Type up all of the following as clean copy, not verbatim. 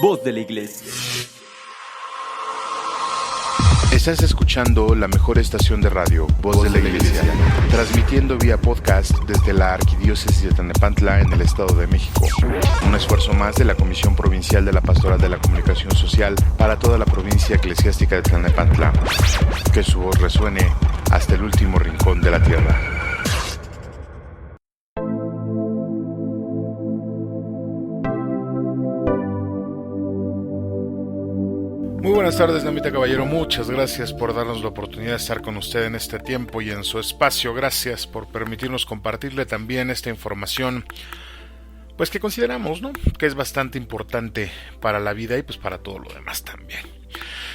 Voz de la Iglesia. Estás escuchando la mejor estación de radio, Voz de la Iglesia, transmitiendo vía podcast desde la Arquidiócesis de Tlalnepantla en el Estado de México. Un esfuerzo más de la Comisión Provincial de la Pastoral de la Comunicación Social para toda la provincia eclesiástica de Tlalnepantla. Que su voz resuene hasta el último rincón de la tierra. Muy buenas tardes, Damita Caballero. Muchas gracias por darnos la oportunidad de estar con usted en este tiempo y en su espacio. Gracias por permitirnos compartirle también esta información, pues que consideramos, ¿no?, que es bastante importante para la vida y pues para todo lo demás también.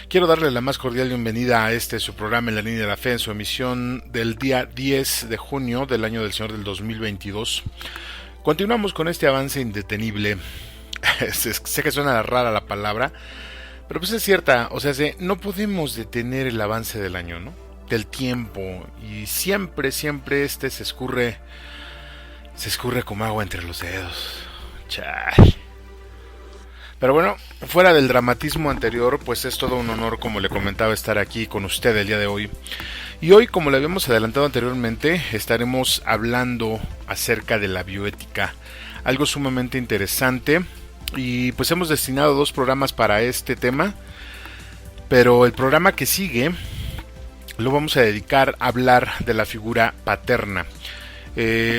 Quiero darle la más cordial bienvenida a su programa En la Línea de la Fe, en su emisión del día 10 de junio del año del Señor del 2022. Continuamos con este avance indetenible. Sé que suena rara la palabra, pero pues es cierta, o sea, no podemos detener el avance del año, ¿no?, del tiempo, y siempre se escurre como agua entre los dedos. Chale. Pero bueno, fuera del dramatismo anterior, pues es todo un honor, como le comentaba, estar aquí con usted el día de hoy. Y hoy, como le habíamos adelantado anteriormente, estaremos hablando acerca de la bioética, algo sumamente interesante. Y pues hemos destinado 2 programas para este tema, pero el programa que sigue lo vamos a dedicar a hablar de la figura paterna,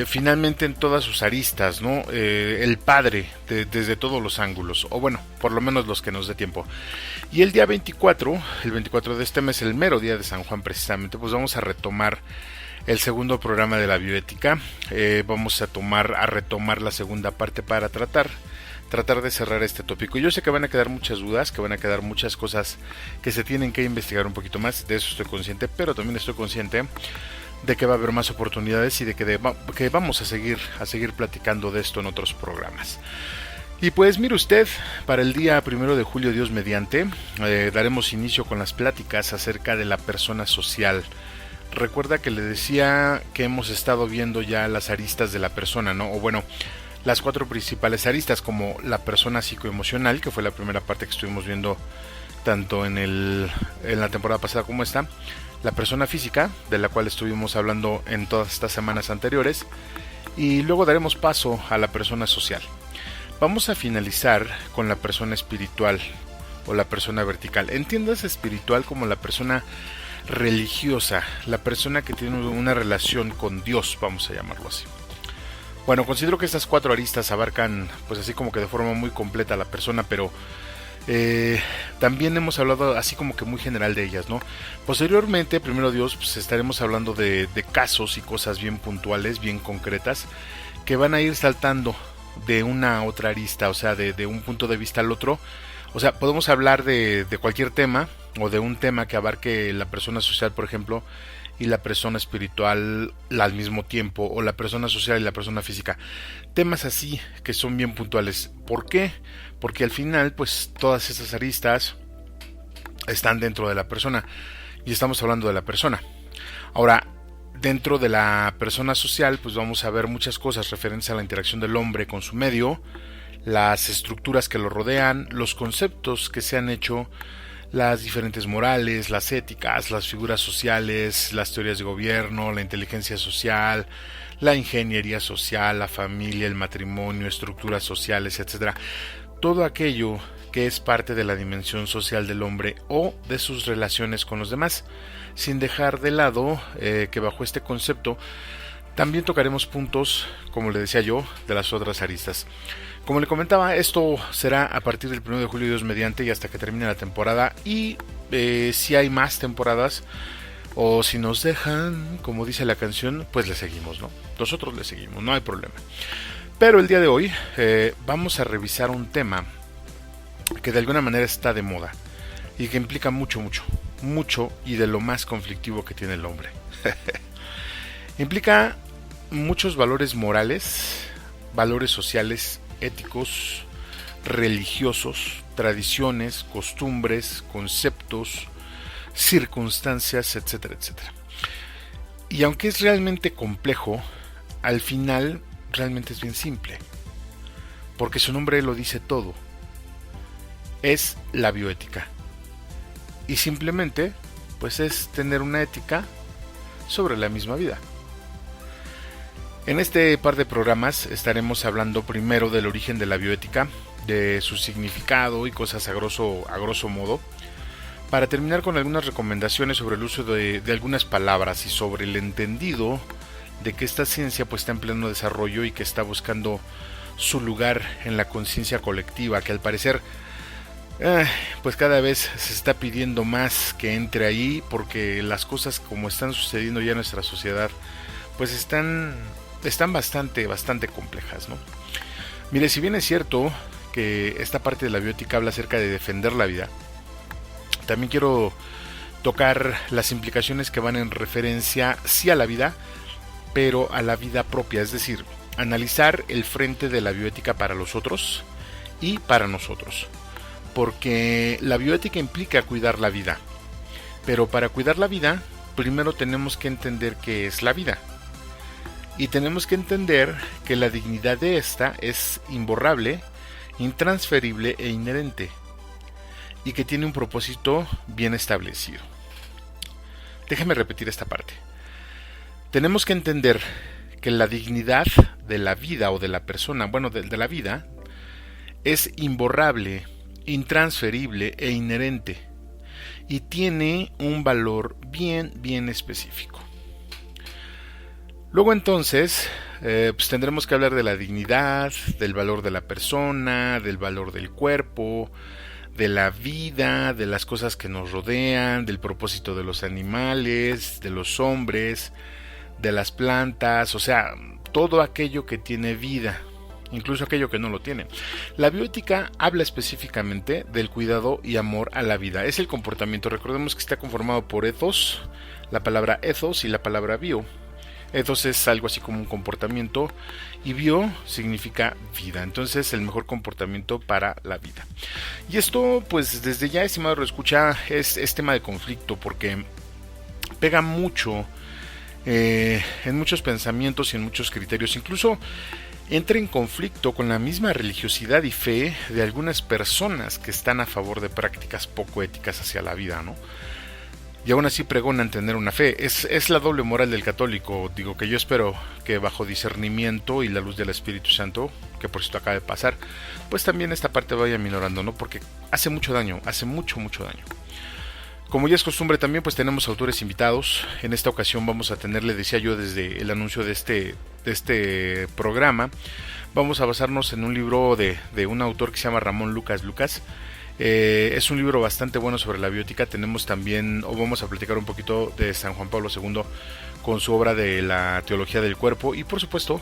finalmente en todas sus aristas, ¿no? El padre desde todos los ángulos, o bueno, por lo menos los que nos dé tiempo. Y el día 24, el 24 de este mes, el mero día de San Juan precisamente, pues vamos a retomar el segundo programa de la bioética. Vamos a retomar la segunda parte para tratar de cerrar este tópico. Yo sé que van a quedar muchas dudas, que van a quedar muchas cosas que se tienen que investigar un poquito más, de eso estoy consciente, pero también estoy consciente de que va a haber más oportunidades y de que vamos a seguir platicando de esto en otros programas. Y pues mire usted, para el día 1 de julio, Dios mediante, daremos inicio con las pláticas acerca de la persona social. Recuerda que le decía que hemos estado viendo ya las aristas de la persona, ¿no? O bueno, las 4 principales aristas, como la persona psicoemocional, que fue la primera parte que estuvimos viendo tanto en la temporada pasada como esta, la persona física, de la cual estuvimos hablando en todas estas semanas anteriores, y luego daremos paso a la persona social. Vamos a finalizar con la persona espiritual o la persona vertical. Entiendas espiritual como la persona religiosa, la persona que tiene una relación con Dios, vamos a llamarlo así. Bueno, considero que estas 4 aristas abarcan, pues así como que de forma muy completa a la persona, pero también hemos hablado así como que muy general de ellas, ¿no? Posteriormente, primero Dios, pues estaremos hablando de casos y cosas bien puntuales, bien concretas, que van a ir saltando de una a otra arista, o sea, de un punto de vista al otro. O sea, podemos hablar de cualquier tema, o de un tema que abarque la persona social, por ejemplo, y la persona espiritual al mismo tiempo, o la persona social y la persona física. Temas así que son bien puntuales. ¿Por qué? Porque al final, pues todas esas aristas están dentro de la persona, y estamos hablando de la persona. Ahora, dentro de la persona social, pues vamos a ver muchas cosas referentes a la interacción del hombre con su medio, las estructuras que lo rodean, los conceptos que se han hecho, las diferentes morales, las éticas, las figuras sociales, las teorías de gobierno, la inteligencia social, la ingeniería social, la familia, el matrimonio, estructuras sociales, etc. Todo aquello que es parte de la dimensión social del hombre o de sus relaciones con los demás, sin dejar de lado que bajo este concepto también tocaremos puntos, como le decía yo, de las otras aristas. Como le comentaba, esto será a partir del 1 de julio, Dios mediante, y hasta que termine la temporada. Y si hay más temporadas, o si nos dejan, como dice la canción, pues le seguimos, ¿no? Nosotros le seguimos, no hay problema. Pero el día de hoy vamos a revisar un tema que de alguna manera está de moda y que implica mucho y de lo más conflictivo que tiene el hombre. Implica muchos valores morales, valores sociales, éticos, religiosos, tradiciones, costumbres, conceptos, circunstancias, etcétera, etcétera. Y aunque es realmente complejo, al final realmente es bien simple, porque su nombre lo dice todo. es la bioética. Y simplemente, pues es tener una ética sobre la misma vida. En este par de programas estaremos hablando primero del origen de la bioética, de su significado y cosas a grosso modo, para terminar con algunas recomendaciones sobre el uso de algunas palabras y sobre el entendido de que esta ciencia pues está en pleno desarrollo y que está buscando su lugar en la conciencia colectiva, que al parecer pues cada vez se está pidiendo más que entre ahí, porque las cosas como están sucediendo ya en nuestra sociedad pues están bastante complejas, ¿no? Mire, si bien es cierto que esta parte de la bioética habla acerca de defender la vida, también quiero tocar las implicaciones que van en referencia sí a la vida, pero a la vida propia, es decir, analizar el frente de la bioética para los otros y para nosotros, porque la bioética implica cuidar la vida, pero para cuidar la vida primero tenemos que entender qué es la vida. Y tenemos que entender que la dignidad de esta es imborrable, intransferible e inherente, y que tiene un propósito bien establecido. Déjame repetir esta parte. Tenemos que entender que la dignidad de la vida o de la persona, de la vida, es imborrable, intransferible e inherente, y tiene un valor bien específico. Luego entonces, pues tendremos que hablar de la dignidad, del valor de la persona, del valor del cuerpo, de la vida, de las cosas que nos rodean, del propósito de los animales, de los hombres, de las plantas, o sea, todo aquello que tiene vida, incluso aquello que no lo tiene. La bioética habla específicamente del cuidado y amor a la vida. Es el comportamiento. Recordemos que está conformado por ethos, la palabra ethos y la palabra bio. Ethos es algo así como un comportamiento y bio significa vida. Entonces el mejor comportamiento para la vida. Y esto pues desde ya, estimado reescucha, es tema de conflicto porque pega mucho en muchos pensamientos y en muchos criterios. Incluso entra en conflicto con la misma religiosidad y fe de algunas personas que están a favor de prácticas poco éticas hacia la vida, ¿no? Y aún así pregonan tener una fe. Es la doble moral del católico. Digo que yo espero que bajo discernimiento y la luz del Espíritu Santo, que por cierto acaba de pasar, pues también esta parte vaya minorando, ¿no? Porque hace mucho daño, hace mucho daño. Como ya es costumbre también, pues tenemos autores invitados. En esta ocasión vamos a tener, le decía yo desde el anuncio de este programa, vamos a basarnos en un libro de un autor que se llama Ramón Lucas Lucas. Es un libro bastante bueno sobre la bioética. Tenemos también, o vamos a platicar un poquito de San Juan Pablo II con su obra de la teología del cuerpo, y por supuesto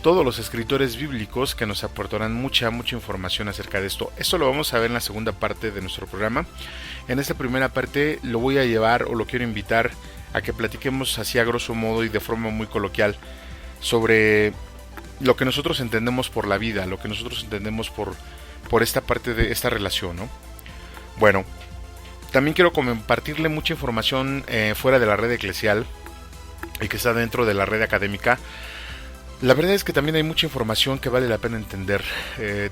todos los escritores bíblicos que nos aportarán mucha información acerca de esto. Esto lo vamos a ver en la segunda parte de nuestro programa. En esta primera parte lo voy a llevar, o lo quiero invitar a que platiquemos así a grosso modo y de forma muy coloquial sobre lo que nosotros entendemos por la vida, lo que nosotros entendemos por esta parte de esta relación, ¿no? Bueno, también quiero compartirle mucha información fuera de la red eclesial y que está dentro de la red académica. La verdad es que también hay mucha información que vale la pena entender,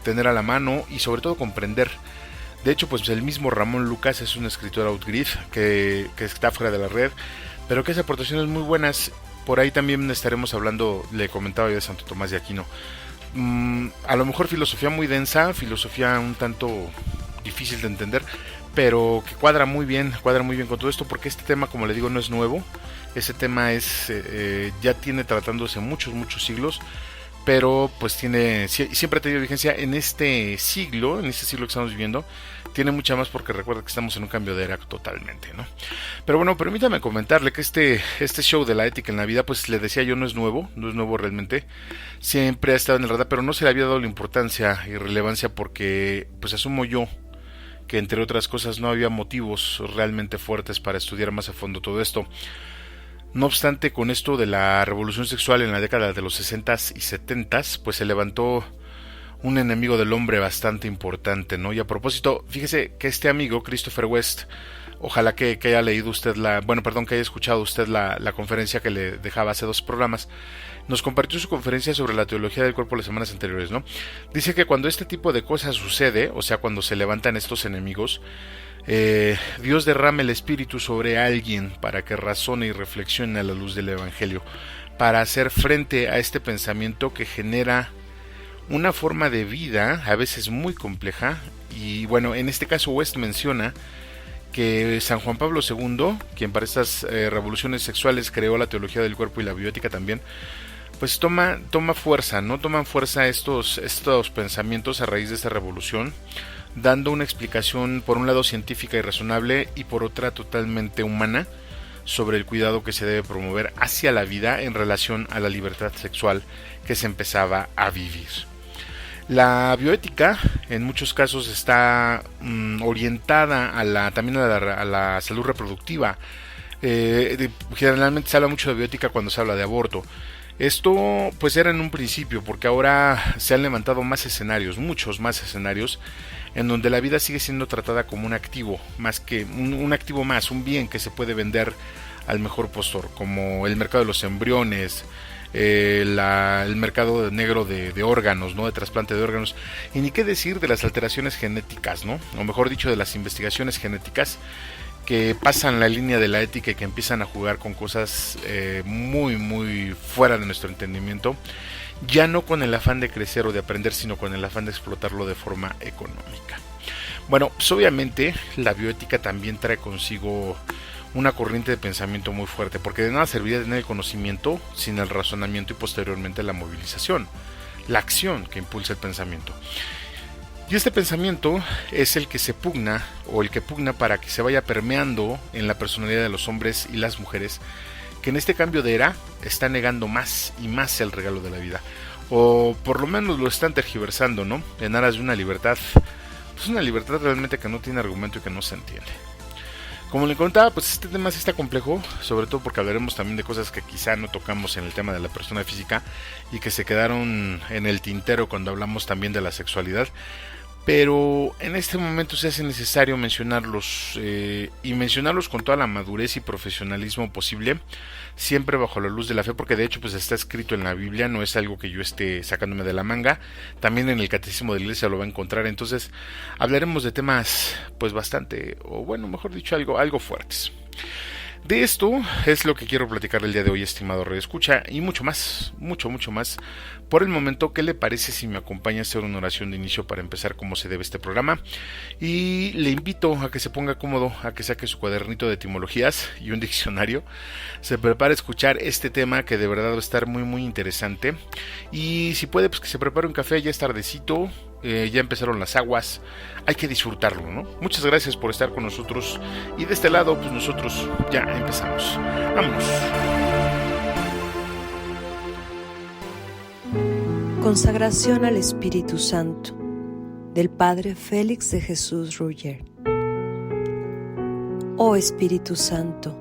tener a la mano y sobre todo comprender. De hecho, pues el mismo Ramón Lucas es un escritor outgrid que está fuera de la red, pero que hace aportaciones muy buenas. Por ahí también estaremos hablando, le comentaba yo, de Santo Tomás de Aquino. A lo mejor filosofía muy densa, filosofía un tanto difícil de entender, pero que cuadra muy bien con todo esto, porque este tema, como le digo, no es nuevo. Ese tema ya tiene tratándose muchos siglos, pero pues siempre ha tenido vigencia en este siglo que estamos viviendo. Tiene mucha más, porque recuerda que estamos en un cambio de era totalmente, ¿no? Pero bueno, permítame comentarle que este show de la ética en la vida, pues le decía yo, no es nuevo realmente. Siempre ha estado en el radar, pero no se le había dado la importancia y relevancia porque pues asumo yo que entre otras cosas no había motivos realmente fuertes para estudiar más a fondo todo esto. No obstante, con esto de la revolución sexual en la década de los 60s y 70s, pues se levantó un enemigo del hombre bastante importante, ¿no? Y a propósito, fíjese que este amigo, Christopher West, ojalá que haya leído usted que haya escuchado usted la conferencia que le dejaba hace 2 programas, nos compartió su conferencia sobre la teología del cuerpo las semanas anteriores, ¿no? Dice que cuando este tipo de cosas sucede, o sea, cuando se levantan estos enemigos, Dios derrama el Espíritu sobre alguien para que razone y reflexione a la luz del Evangelio, para hacer frente a este pensamiento que genera una forma de vida a veces muy compleja. Y bueno, en este caso West menciona que San Juan Pablo II, quien para estas revoluciones sexuales creó la teología del cuerpo y la bioética también, pues toma fuerza, ¿no? Toman fuerza estos pensamientos a raíz de esta revolución, dando una explicación por un lado científica y razonable y por otra totalmente humana sobre el cuidado que se debe promover hacia la vida en relación a la libertad sexual que se empezaba a vivir. La bioética en muchos casos está orientada también a la salud reproductiva. Generalmente se habla mucho de bioética cuando se habla de aborto. Esto pues era en un principio, porque ahora se han levantado más escenarios, muchos más escenarios, en donde la vida sigue siendo tratada como un activo, más que un activo más, un bien que se puede vender al mejor postor, como el mercado de los embriones, el mercado negro de órganos, ¿no? De trasplante de órganos, y ni qué decir de las alteraciones genéticas, ¿no? O mejor dicho, de las investigaciones genéticas que pasan la línea de la ética y que empiezan a jugar con cosas muy, muy fuera de nuestro entendimiento, ya no con el afán de crecer o de aprender, sino con el afán de explotarlo de forma económica. Bueno, pues obviamente la bioética también trae consigo una corriente de pensamiento muy fuerte, porque de nada serviría tener el conocimiento sin el razonamiento y posteriormente la movilización, la acción que impulsa el pensamiento. Y este pensamiento es el que se pugna, o el que pugna para que se vaya permeando en la personalidad de los hombres y las mujeres, que en este cambio de era está negando más y más el regalo de la vida, o por lo menos lo están tergiversando, ¿no? En aras de una libertad, pues una libertad realmente que no tiene argumento y que no se entiende. Como le contaba, pues este tema sí está complejo, sobre todo porque hablaremos también de cosas que quizá no tocamos en el tema de la persona física y que se quedaron en el tintero cuando hablamos también de la sexualidad. Pero en este momento se hace necesario mencionarlos y mencionarlos con toda la madurez y profesionalismo posible, siempre bajo la luz de la fe, porque de hecho pues está escrito en la Biblia, no es algo que yo esté sacándome de la manga, también en el Catecismo de la Iglesia lo va a encontrar. Entonces hablaremos de temas pues bastante, o bueno, mejor dicho, algo fuertes. De esto es lo que quiero platicar el día de hoy, estimado redescucha, y mucho más. Por el momento, ¿qué le parece si me acompaña a hacer una oración de inicio para empezar como se debe este programa? Y le invito a que se ponga cómodo, a que saque su cuadernito de etimologías y un diccionario, se prepare a escuchar este tema que de verdad va a estar muy muy interesante, y si puede pues que se prepare un café, ya es tardecito, ya empezaron las aguas, hay que disfrutarlo, ¿no? Muchas gracias por estar con nosotros, y de este lado pues nosotros ya empezamos. Vámonos. Consagración al Espíritu Santo del Padre Félix de Jesús Ruller. Oh Espíritu Santo,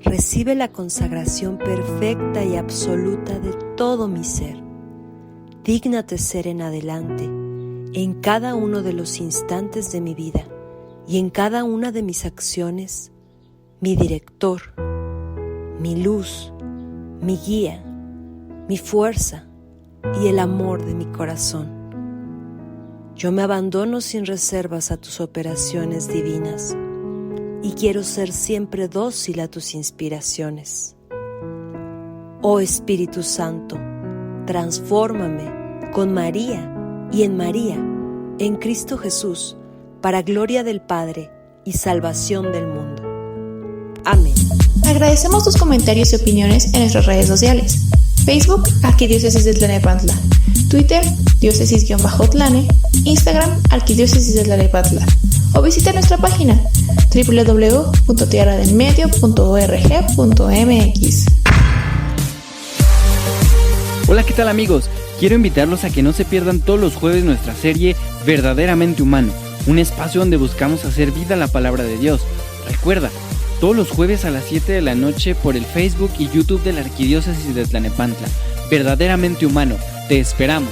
recibe la consagración perfecta y absoluta de todo mi ser. Dígnate ser en adelante, en cada uno de los instantes de mi vida y en cada una de mis acciones, mi director, mi luz, mi guía, mi fuerza y el amor de mi corazón. Yo me abandono sin reservas a tus operaciones divinas y quiero ser siempre dócil a tus inspiraciones. Oh Espíritu Santo, transfórmame con María y en María, en Cristo Jesús, para gloria del Padre y salvación del mundo. Amén. Agradecemos tus comentarios y opiniones en nuestras redes sociales. Facebook, Arquidiócesis de Tlalnepantla. Twitter, diócesis-tlane. Instagram, Arquidiócesis de Tlalnepantla. O visita nuestra página www.tierradelmedio.org.mx. Hola, ¿qué tal amigos? Quiero invitarlos a que no se pierdan todos los jueves nuestra serie Verdaderamente Humano, un espacio donde buscamos hacer vida a la palabra de Dios. Recuerda, todos los jueves a las 7 de la noche por el Facebook y YouTube de la Arquidiócesis de Tlalnepantla. Verdaderamente Humano, te esperamos.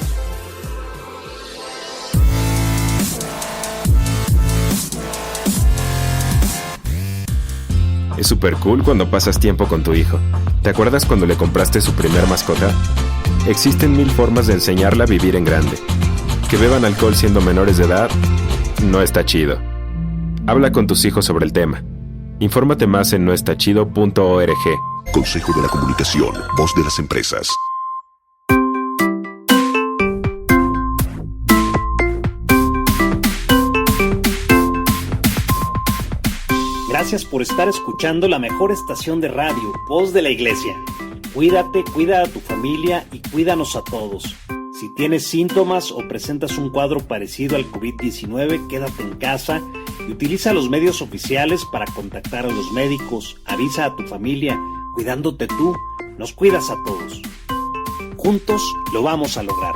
Es súper cool cuando pasas tiempo con tu hijo. ¿Te acuerdas cuando le compraste su primer mascota? Existen 1000 formas de enseñarla a vivir en grande. Que beban alcohol siendo menores de edad no está chido. Habla con tus hijos sobre el tema. Infórmate más en noestachido.org. Consejo de la Comunicación, voz de las empresas. Gracias por estar escuchando la mejor estación de radio, Voz de la Iglesia. Cuídate, cuida a tu familia y cuídanos a todos. Si tienes síntomas o presentas un cuadro parecido al COVID-19, quédate en casa y utiliza los medios oficiales para contactar a los médicos. Avisa a tu familia, cuidándote tú, nos cuidas a todos. Juntos lo vamos a lograr.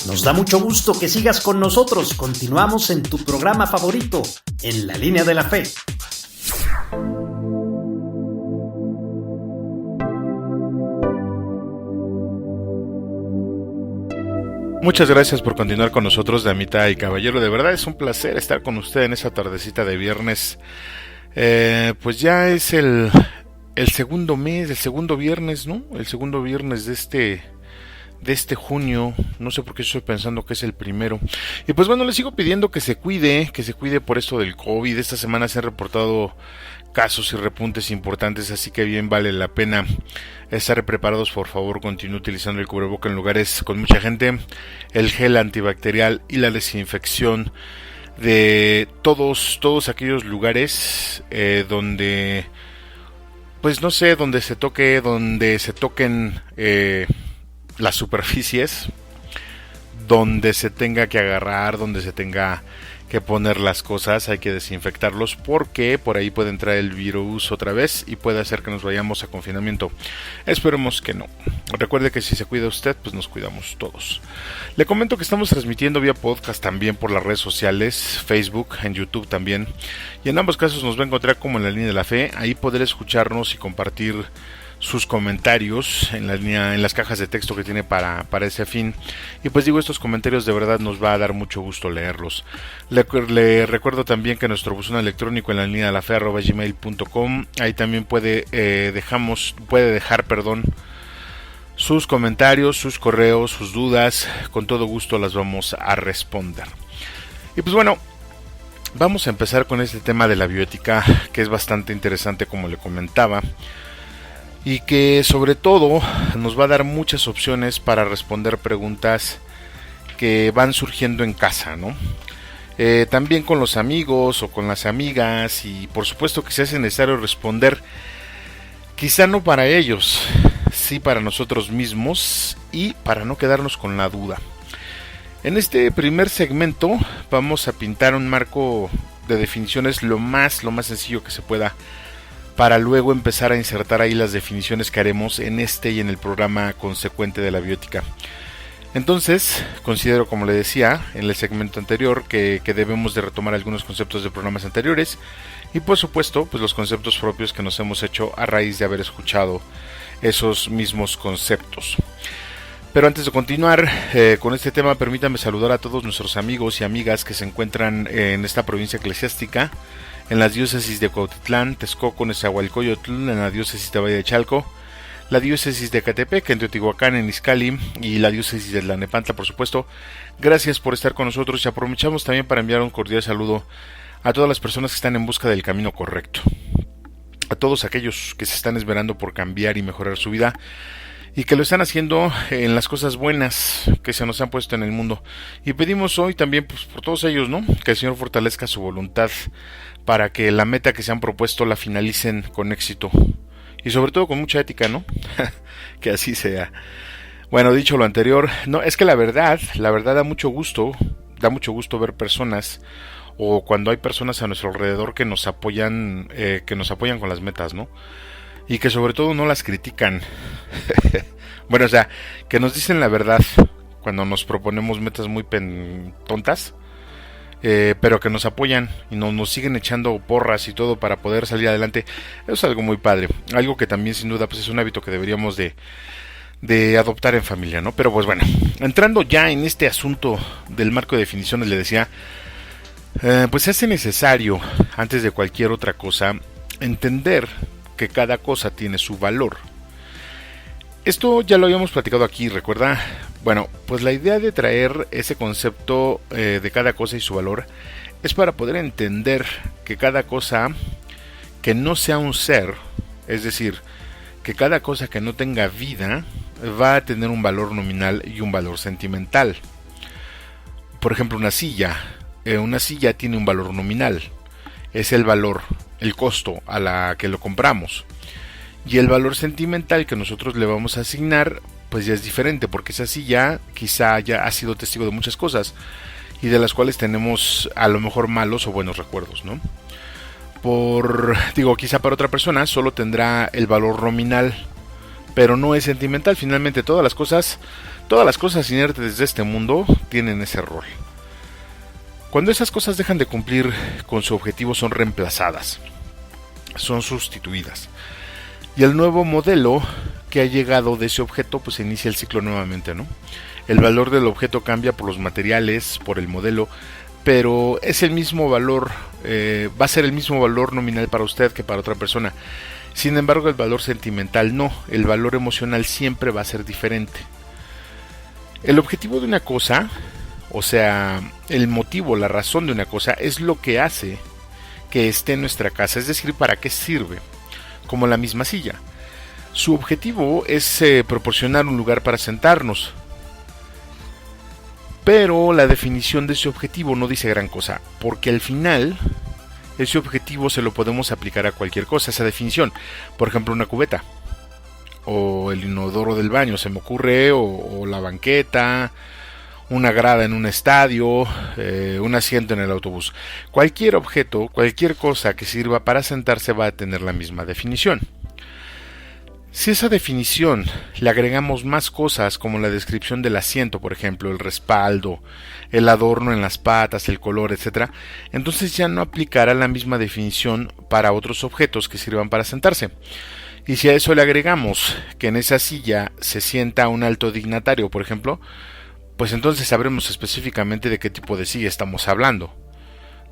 Nos da mucho gusto que sigas con nosotros. Continuamos en tu programa favorito, En la Línea de la Fe. Muchas gracias por continuar con nosotros, damita y caballero. De verdad es un placer estar con usted en esa tardecita de viernes. Pues ya es el segundo mes, el segundo viernes, ¿no? El segundo viernes de este junio. No sé por qué estoy pensando que es el primero. Y pues bueno, le sigo pidiendo que se cuide por esto del COVID. Esta semana se han reportado casos y repuntes importantes, así que bien vale la pena estar preparados. Por favor, continúe utilizando el cubreboca en lugares con mucha gente, el gel antibacterial y la desinfección de todos aquellos lugares donde, pues no sé, donde se toquen las superficies, donde se tenga que agarrar, donde se tenga que poner las cosas, hay que desinfectarlos porque por ahí puede entrar el virus otra vez y puede hacer que nos vayamos a confinamiento. Esperemos que no. Recuerde que si se cuida usted, pues nos cuidamos todos. Le comento que estamos transmitiendo vía podcast también por las redes sociales, Facebook, en YouTube también, y en ambos casos nos va a encontrar como En la Línea de la Fe. Ahí poder escucharnos y compartir sus comentarios en las cajas de texto que tiene para ese fin. Y pues digo, estos comentarios de verdad nos va a dar mucho gusto leerlos. Le recuerdo también que nuestro buzón electrónico En la Línea de la Fe @gmail.com, ahí también puede dejar sus comentarios, sus correos, sus dudas. Con todo gusto las vamos a responder. Y pues bueno, vamos a empezar con este tema de la bioética, que es bastante interesante, como le comentaba, y que sobre todo nos va a dar muchas opciones para responder preguntas que van surgiendo en casa, ¿no? También con los amigos o con las amigas, y por supuesto que se hace necesario responder, quizá no para ellos, sí para nosotros mismos, y para no quedarnos con la duda. En este primer segmento vamos a pintar un marco de definiciones lo más sencillo que se pueda, para luego empezar a insertar ahí las definiciones que haremos en este y en el programa consecuente de la bioética. Entonces, considero, como le decía en el segmento anterior, que debemos de retomar algunos conceptos de programas anteriores y por supuesto, pues los conceptos propios que nos hemos hecho a raíz de haber escuchado esos mismos conceptos. Pero antes de continuar con este tema, permítame saludar a todos nuestros amigos y amigas que se encuentran en esta provincia eclesiástica, en las diócesis de Cuautitlán, Texcoco, Nezahualcóyotl, en la diócesis de Valle de Chalco, la diócesis de Ecatepec, en Teotihuacán, en Izcalli, y la diócesis de Tlalnepantla, por supuesto. Gracias por estar con nosotros y aprovechamos también para enviar un cordial saludo a todas las personas que están en busca del camino correcto, a todos aquellos que se están esmerando por cambiar y mejorar su vida y que lo están haciendo en las cosas buenas que se nos han puesto en el mundo. Y pedimos hoy también, pues, por todos ellos, ¿no?, que el Señor fortalezca su voluntad para que la meta que se han propuesto la finalicen con éxito. Y sobre todo con mucha ética, ¿no? Que así sea. Bueno, dicho lo anterior, no, es que la verdad da mucho gusto ver personas, o cuando hay personas a nuestro alrededor que nos apoyan con las metas, ¿no? Y que sobre todo no las critican. Bueno, o sea, que nos dicen la verdad cuando nos proponemos metas muy tontas. Pero que nos apoyan y nos siguen echando porras y todo para poder salir adelante. Eso es algo muy padre, algo que también sin duda pues es un hábito que deberíamos de adoptar en familia, ¿no? Pero pues bueno, entrando ya en este asunto del marco de definiciones, le decía, pues es necesario, antes de cualquier otra cosa, entender que cada cosa tiene su valor. Esto ya lo habíamos platicado aquí, ¿recuerda? Bueno, pues la idea de traer ese concepto de cada cosa y su valor es para poder entender que cada cosa que no sea un ser, es decir, que cada cosa que no tenga vida va a tener un valor nominal y un valor sentimental. Por ejemplo, una silla tiene un valor nominal, es el valor, el costo a la que lo compramos. Y el valor sentimental que nosotros le vamos a asignar, pues ya es diferente, porque esa silla quizá ya ha sido testigo de muchas cosas y de las cuales tenemos a lo mejor malos o buenos recuerdos, ¿no? Quizá para otra persona solo tendrá el valor nominal, pero no es sentimental. Finalmente todas las cosas inertes de este mundo tienen ese rol. Cuando esas cosas dejan de cumplir con su objetivo, son reemplazadas, son sustituidas. Y el nuevo modelo que ha llegado de ese objeto, pues inicia el ciclo nuevamente, ¿no? El valor del objeto cambia por los materiales, por el modelo, pero es el mismo valor, va a ser el mismo valor nominal para usted que para otra persona. Sin embargo, el valor sentimental no, el valor emocional siempre va a ser diferente. El objetivo de una cosa, o sea, el motivo, la razón de una cosa, es lo que hace que esté en nuestra casa, es decir, para qué sirve. Como la misma silla. Su objetivo es proporcionar un lugar para sentarnos. Pero la definición de ese objetivo no dice gran cosa, porque al final ese objetivo se lo podemos aplicar a cualquier cosa, esa definición. Por ejemplo, una cubeta, o el inodoro del baño, se me ocurre, o la banqueta, una grada en un estadio, un asiento en el autobús. Cualquier objeto, cualquier cosa que sirva para sentarse va a tener la misma definición. Si a esa definición le agregamos más cosas como la descripción del asiento, por ejemplo, el respaldo, el adorno en las patas, el color, etc., entonces ya no aplicará la misma definición para otros objetos que sirvan para sentarse. Y si a eso le agregamos que en esa silla se sienta un alto dignatario, por ejemplo, pues entonces sabremos específicamente de qué tipo de silla estamos hablando.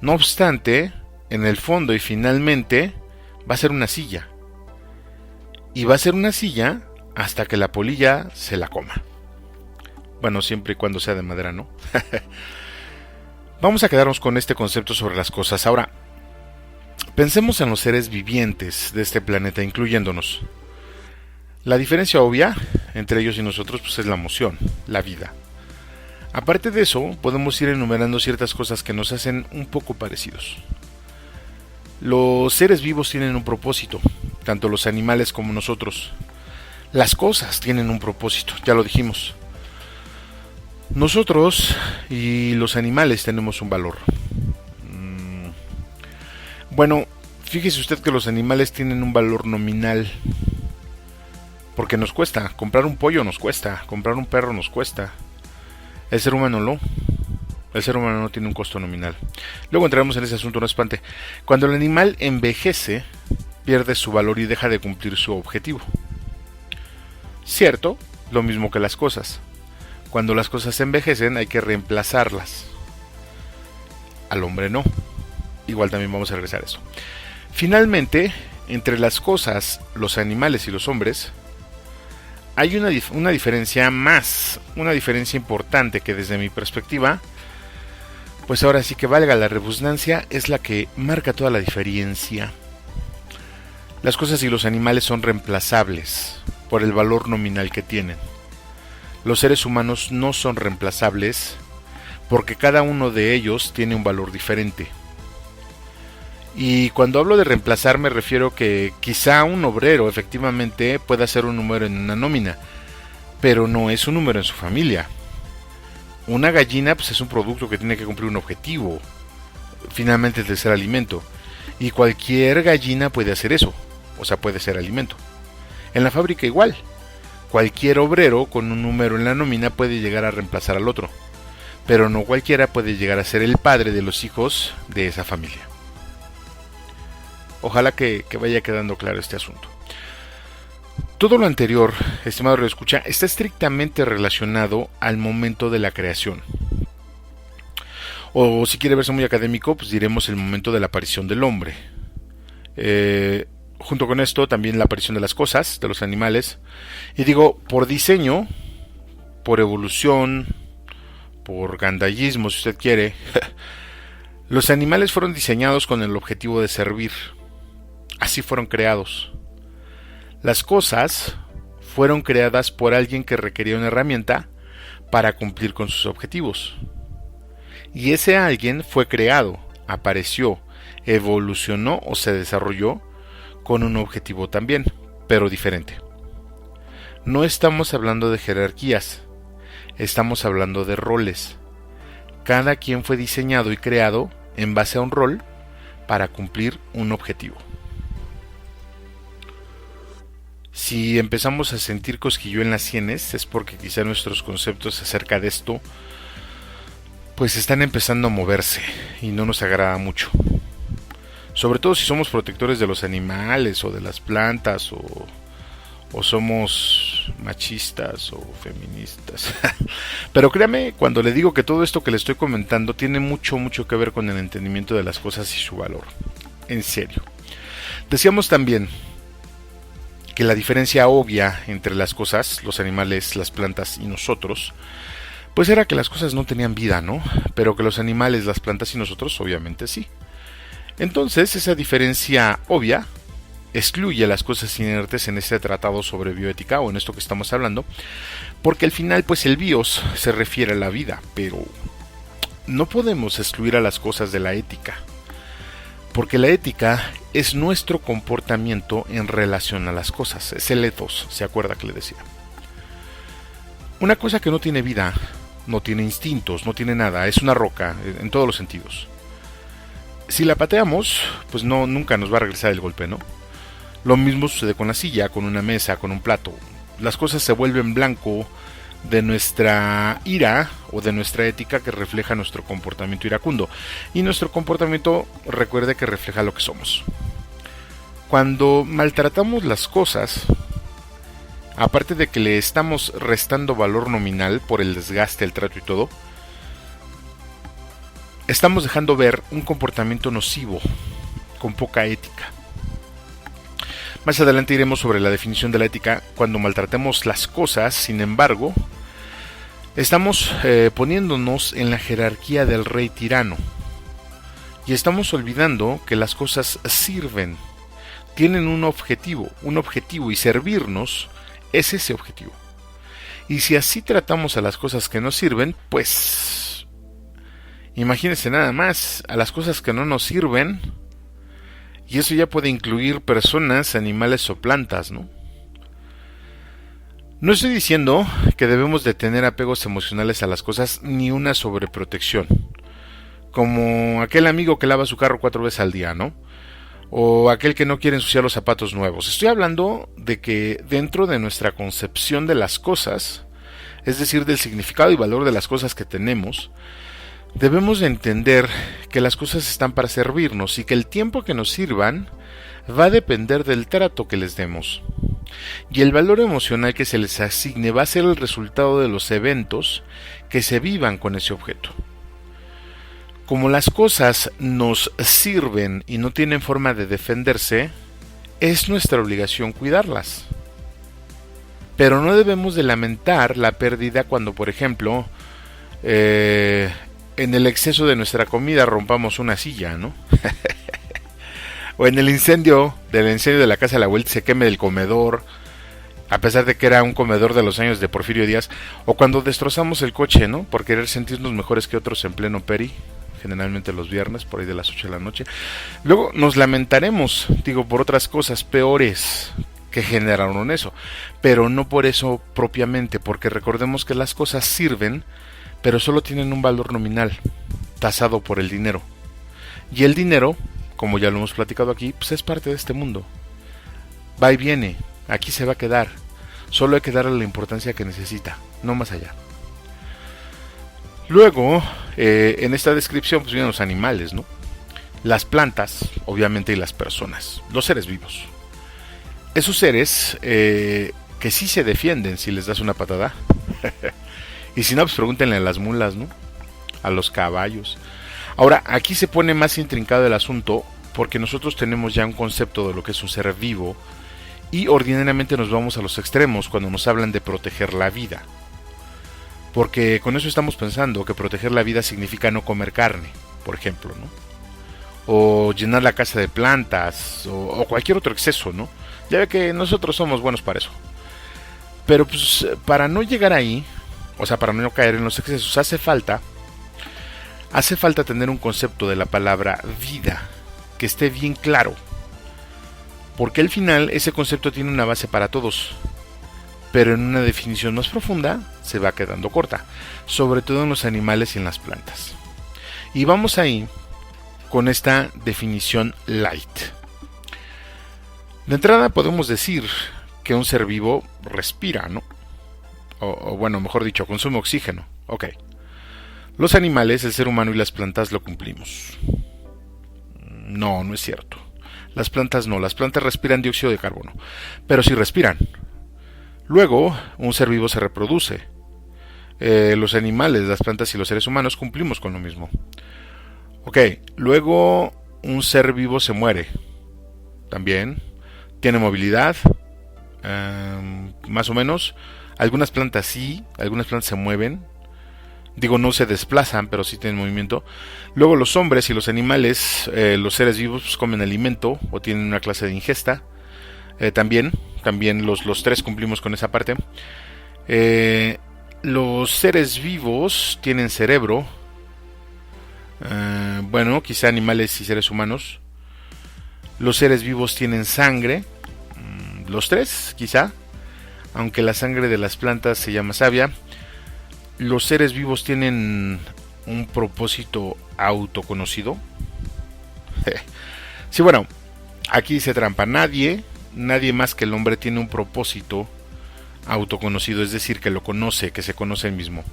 No obstante, en el fondo y finalmente va a ser una silla. Y va a ser una silla hasta que la polilla se la coma. Bueno, siempre y cuando sea de madera, ¿no? Vamos a quedarnos con este concepto sobre las cosas. Ahora, pensemos en los seres vivientes de este planeta, incluyéndonos. La diferencia obvia entre ellos y nosotros pues es la emoción, la vida. Aparte de eso, podemos ir enumerando ciertas cosas que nos hacen un poco parecidos. Los seres vivos tienen un propósito, tanto los animales como nosotros. Las cosas tienen un propósito, ya lo dijimos. Nosotros y los animales tenemos un valor. Bueno, fíjese usted que los animales tienen un valor nominal, porque nos cuesta. Comprar un pollo nos cuesta, comprar un perro nos cuesta. El ser humano no. El ser humano no tiene un costo nominal. Luego entraremos en ese asunto, no espante. Cuando el animal envejece, pierde su valor y deja de cumplir su objetivo. Cierto, lo mismo que las cosas. Cuando las cosas envejecen hay que reemplazarlas. Al hombre no. Igual también vamos a regresar a eso. Finalmente, entre las cosas, los animales y los hombres, hay una diferencia importante que desde mi perspectiva, pues ahora sí que valga la redundancia, es la que marca toda la diferencia. Las cosas y los animales son reemplazables por el valor nominal que tienen. Los seres humanos no son reemplazables porque cada uno de ellos tiene un valor diferente. Y cuando hablo de reemplazar me refiero que quizá un obrero efectivamente pueda ser un número en una nómina, pero no es un número en su familia. Una gallina pues es un producto que tiene que cumplir un objetivo, finalmente el de ser alimento, y cualquier gallina puede hacer eso, o sea puede ser alimento. En la fábrica igual, cualquier obrero con un número en la nómina puede llegar a reemplazar al otro, pero no cualquiera puede llegar a ser el padre de los hijos de esa familia. Ojalá que vaya quedando claro este asunto. Todo lo anterior, estimado radioescucha, está estrictamente relacionado al momento de la creación. O si quiere verse muy académico, pues diremos el momento de la aparición del hombre. Junto con esto también la aparición de las cosas, de los animales. Y digo, por diseño, por evolución, por gandallismo si usted quiere, los animales fueron diseñados con el objetivo de servir. Así fueron creados. Las cosas fueron creadas por alguien que requería una herramienta para cumplir con sus objetivos. Y ese alguien fue creado, apareció, evolucionó o se desarrolló con un objetivo también, pero diferente. No estamos hablando de jerarquías, estamos hablando de roles. Cada quien fue diseñado y creado en base a un rol para cumplir un objetivo. Si empezamos a sentir cosquilleo en las sienes es porque quizá nuestros conceptos acerca de esto pues están empezando a moverse y no nos agrada mucho. Sobre todo si somos protectores de los animales o de las plantas o somos machistas o feministas. Pero créame cuando le digo que todo esto que le estoy comentando tiene mucho que ver con el entendimiento de las cosas y su valor. En serio. Decíamos también que la diferencia obvia entre las cosas, los animales, las plantas y nosotros, pues era que las cosas no tenían vida, ¿no? Pero que los animales, las plantas y nosotros obviamente sí. Entonces esa diferencia obvia excluye las cosas inertes en este tratado sobre bioética o en esto que estamos hablando, porque al final pues el bios se refiere a la vida, pero no podemos excluir a las cosas de la ética, porque la ética es nuestro comportamiento en relación a las cosas, es el ethos, ¿se acuerda que le decía? Una cosa que no tiene vida, no tiene instintos, no tiene nada, es una roca en todos los sentidos. Si la pateamos, pues nunca nos va a regresar el golpe, ¿no? Lo mismo sucede con la silla, con una mesa, con un plato. Las cosas se vuelven blanco de nuestra ira o de nuestra ética que refleja nuestro comportamiento iracundo. Y nuestro comportamiento, recuerde que refleja lo que somos. Cuando maltratamos las cosas, aparte de que le estamos restando valor nominal por el desgaste, el trato y todo, estamos dejando ver un comportamiento nocivo, con poca ética. Más adelante iremos sobre la definición de la ética cuando maltratemos las cosas. Sin embargo, estamos poniéndonos en la jerarquía del rey tirano. Y estamos olvidando que las cosas sirven, tienen un objetivo y servirnos es ese objetivo. Y si así tratamos a las cosas que nos sirven, pues imagínense nada más, a las cosas que no nos sirven, y eso ya puede incluir personas, animales o plantas, ¿no? No estoy diciendo que debemos de tener apegos emocionales a las cosas ni una sobreprotección, como aquel amigo que lava su carro 4 veces al día, ¿no? O aquel que no quiere ensuciar los zapatos nuevos. Estoy hablando de que dentro de nuestra concepción de las cosas es decir, del significado y valor de las cosas que tenemos, debemos de entender que las cosas están para servirnos y que el tiempo que nos sirvan va a depender del trato que les demos. Y el valor emocional que se les asigne va a ser el resultado de los eventos que se vivan con ese objeto. Como las cosas nos sirven y no tienen forma de defenderse, es nuestra obligación cuidarlas. Pero no debemos de lamentar la pérdida cuando, por ejemplo, en el exceso de nuestra comida rompamos una silla, ¿no? O en el incendio de la casa de la vuelta se queme el comedor, a pesar de que era un comedor de los años de Porfirio Díaz. O cuando destrozamos el coche, ¿no? Por querer sentirnos mejores que otros en pleno peri, generalmente los viernes, por ahí de las 8 de la noche. Luego nos lamentaremos, por otras cosas peores que generaron eso, pero no por eso propiamente, porque recordemos que las cosas sirven, pero solo tienen un valor nominal, tasado por el dinero. Y el dinero, como ya lo hemos platicado aquí, pues es parte de este mundo. Va y viene, aquí se va a quedar. Solo hay que darle la importancia que necesita, no más allá. Luego, en esta descripción pues vienen los animales, ¿no? Las plantas, obviamente, y las personas, los seres vivos. Esos seres que sí se defienden si les das una patada. Y si no, pues pregúntenle a las mulas, ¿no? A los caballos. Ahora, aquí se pone más intrincado el asunto porque nosotros tenemos ya un concepto de lo que es un ser vivo y ordinariamente nos vamos a los extremos cuando nos hablan de proteger la vida. Porque con eso estamos pensando que proteger la vida significa no comer carne, por ejemplo, ¿no? O llenar la casa de plantas o cualquier otro exceso, ¿no? Ya ve que nosotros somos buenos para eso. Pero pues para no llegar ahí, o sea, para no caer en los excesos, hace falta tener un concepto de la palabra vida que esté bien claro. Porque al final ese concepto tiene una base para todos, pero en una definición más profunda se va quedando corta, sobre todo en los animales y en las plantas. Y vamos ahí con esta definición light. De entrada podemos decir que un ser vivo respira, ¿no? O bueno, mejor dicho, consume oxígeno. Ok. Los animales, el ser humano y las plantas lo cumplimos. No, no es cierto. Las plantas no, las plantas respiran dióxido de carbono, pero sí respiran. Luego, un ser vivo se reproduce. Los animales, las plantas y los seres humanos cumplimos con lo mismo. Ok, luego un ser vivo se muere. También tiene movilidad, más o menos. Algunas plantas sí, algunas plantas se mueven. No se desplazan, pero sí tienen movimiento. Luego los hombres y los animales, los seres vivos, pues, comen alimento o tienen una clase de ingesta. También los tres cumplimos con esa parte. Los seres vivos tienen cerebro. Bueno, quizá animales y seres humanos. Los seres vivos tienen sangre. Los tres, quizá. Aunque la sangre de las plantas se llama savia. Los seres vivos tienen un propósito autoconocido. Sí, bueno, aquí dice trampa. Nadie más que el hombre tiene un propósito autoconocido, es decir, que lo conoce, que se conoce él mismo.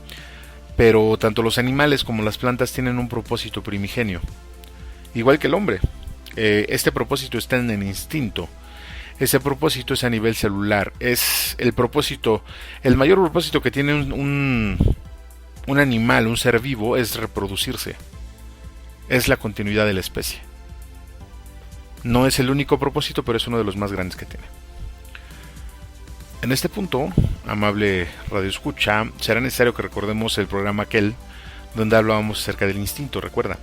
Pero tanto los animales como las plantas tienen un propósito primigenio, igual que el hombre. Este propósito está en el instinto. Ese propósito es a nivel celular. Es el mayor propósito que tiene un animal, un ser vivo, es reproducirse. Es la continuidad de la especie. No es el único propósito, pero es uno de los más grandes que tiene. En este punto, amable Radio Escucha, será necesario que recordemos el programa aquel donde hablábamos acerca del instinto, recuerda.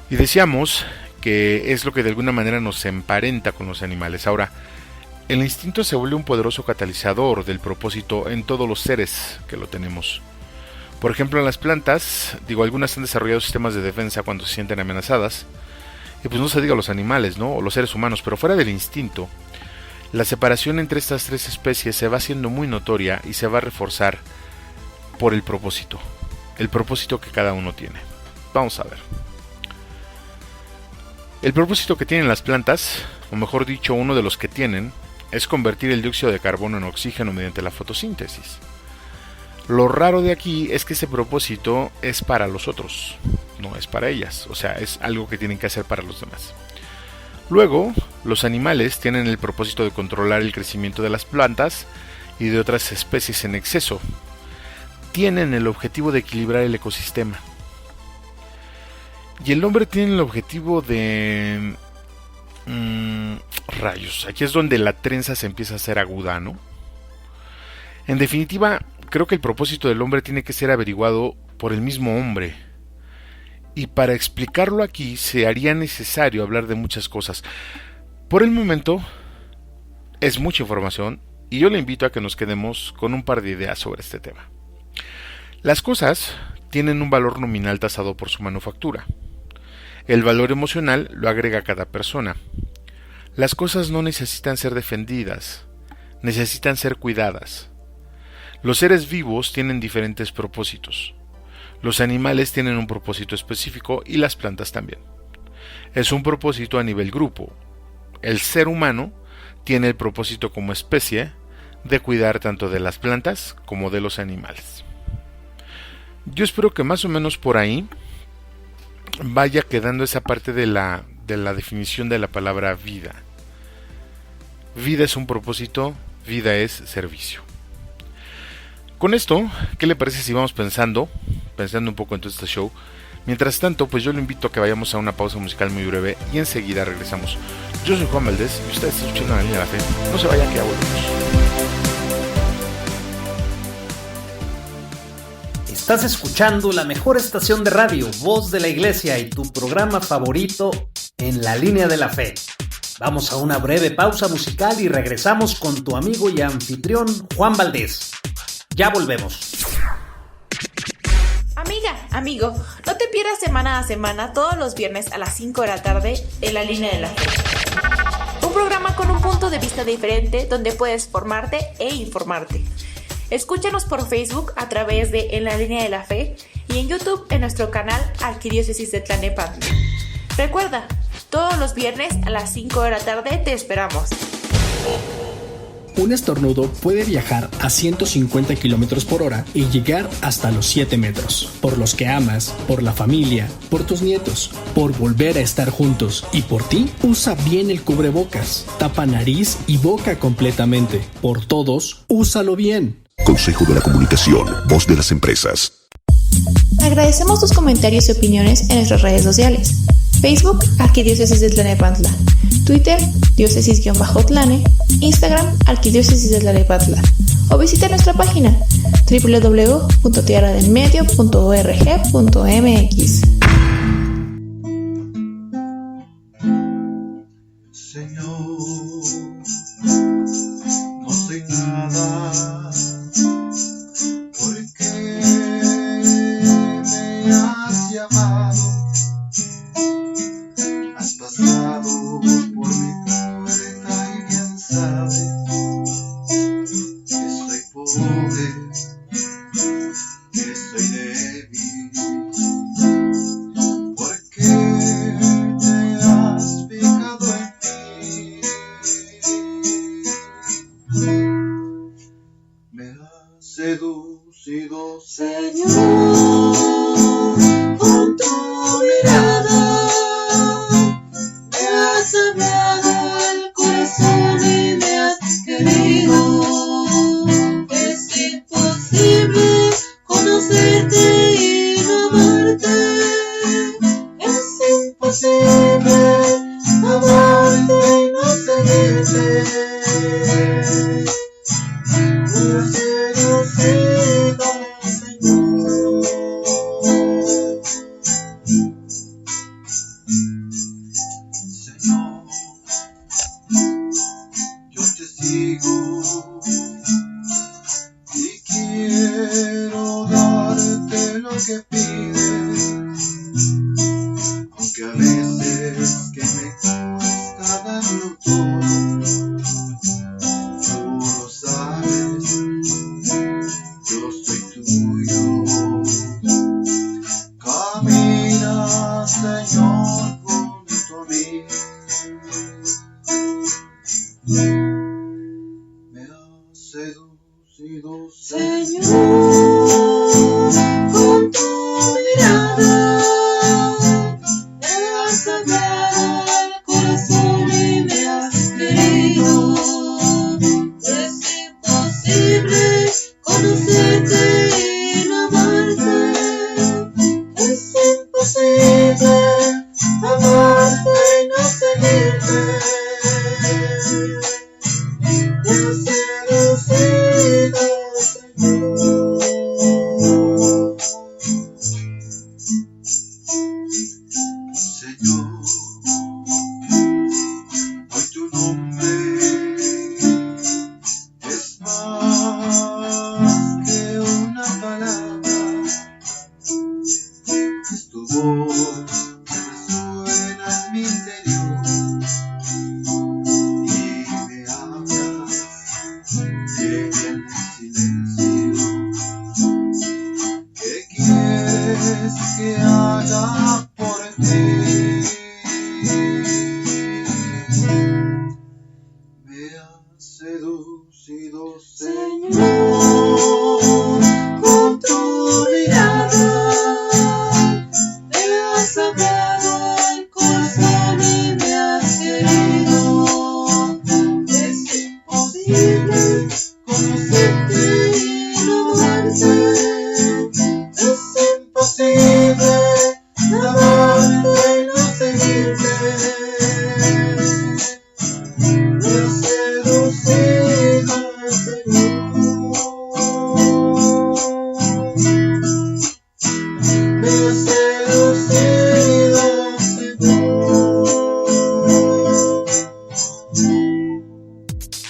Y decíamos que es lo que de alguna manera nos emparenta con los animales. Ahora, el instinto se vuelve un poderoso catalizador del propósito en todos los seres que lo tenemos. Por ejemplo, en las plantas, algunas han desarrollado sistemas de defensa cuando se sienten amenazadas. Y pues no se diga los animales, ¿no? O los seres humanos, pero fuera del instinto, la separación entre estas tres especies se va haciendo muy notoria y se va a reforzar por el propósito que cada uno tiene. Vamos a ver. El propósito que tienen las plantas, o mejor dicho, uno de los que tienen, es convertir el dióxido de carbono en oxígeno mediante la fotosíntesis. Lo raro de aquí es que ese propósito es para los otros, no es para ellas, o sea, es algo que tienen que hacer para los demás. Luego, los animales tienen el propósito de controlar el crecimiento de las plantas y de otras especies en exceso. Tienen el objetivo de equilibrar el ecosistema. Y el hombre tiene el objetivo de... rayos, aquí es donde la trenza se empieza a hacer aguda, ¿no? En definitiva, creo que el propósito del hombre tiene que ser averiguado por el mismo hombre. Y para explicarlo aquí se haría necesario hablar de muchas cosas. Por el momento, es mucha información y yo le invito a que nos quedemos con un par de ideas sobre este tema. Las cosas tienen un valor nominal tasado por su manufactura. El valor emocional lo agrega cada persona. Las cosas no necesitan ser defendidas, necesitan ser cuidadas. Los seres vivos tienen diferentes propósitos. Los animales tienen un propósito específico y las plantas también. Es un propósito a nivel grupo. El ser humano tiene el propósito como especie de cuidar tanto de las plantas como de los animales. Yo espero que más o menos por ahí vaya quedando esa parte de la definición de la palabra vida. Vida es un propósito, vida es servicio. Con esto, ¿qué le parece si vamos pensando un poco en todo este show? Mientras tanto, pues yo le invito a que vayamos a una pausa musical muy breve y enseguida regresamos. Yo soy Juan Valdés y ustedes están escuchando La Línea de la Fe. No se vayan, que ya volvemos. Estás escuchando la mejor estación de radio, Voz de la Iglesia, y tu programa favorito en La Línea de la Fe. Vamos a una breve pausa musical y regresamos con tu amigo y anfitrión Juan Valdés. Ya volvemos. Amiga, amigo, no te pierdas semana a semana, todos los viernes a las 5 de la tarde, en La Línea de la Fe. Un programa con un punto de vista diferente donde puedes formarte e informarte. Escúchanos por Facebook a través de En la Línea de la Fe y en YouTube en nuestro canal Arquidiócesis de Tlalnepantla. Recuerda, todos los viernes a las 5 de la tarde te esperamos. Un estornudo puede viajar a 150 km por hora y llegar hasta los 7 metros. Por los que amas, por la familia, por tus nietos, por volver a estar juntos y por ti, usa bien el cubrebocas. Tapa nariz y boca completamente. Por todos, úsalo bien. Consejo de la Comunicación, Voz de las Empresas. Agradecemos tus comentarios y opiniones en nuestras redes sociales. Facebook, Arquidiócesis de Tlalnepantla. Twitter, diócesis-tlane. Instagram, Arquidiócesis de Tlalnepantla. O visita nuestra página www.tierradelmedio.org.mx. Señor, no sé nada, porque me has llamado. Has pasado por mi puerta y bien sabes que soy pobre, que soy débil, porque te has fijado en mí, me has seducido, Señor, con tu mirada. Has hablado al corazón y me has querido. Es imposible conocerte y no amarte. Es imposible amarte y no seguirte. Me has seducido, Señor. Y quiero darte lo que pides, aunque a veces que me cuesta darlo todo. Tú lo sabes, yo soy tuyo. Camina, Señor, junto a mí. Me has seducido, Señor.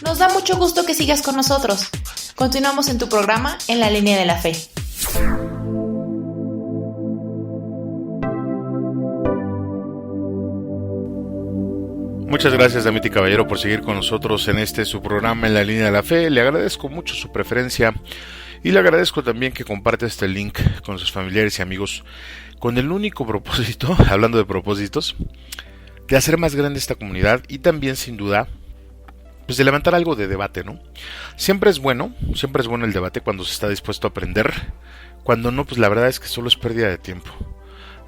Nos da mucho gusto que sigas con nosotros. Continuamos en tu programa En la Línea de la Fe. Muchas gracias, Damita y Caballero, por seguir con nosotros en su programa En la Línea de la Fe. Le agradezco mucho su preferencia y le agradezco también que comparte este link con sus familiares y amigos con el único propósito, hablando de propósitos, de hacer más grande esta comunidad y también, sin duda, pues de levantar algo de debate, ¿no? Siempre es bueno el debate cuando se está dispuesto a aprender. Cuando no, pues la verdad es que solo es pérdida de tiempo.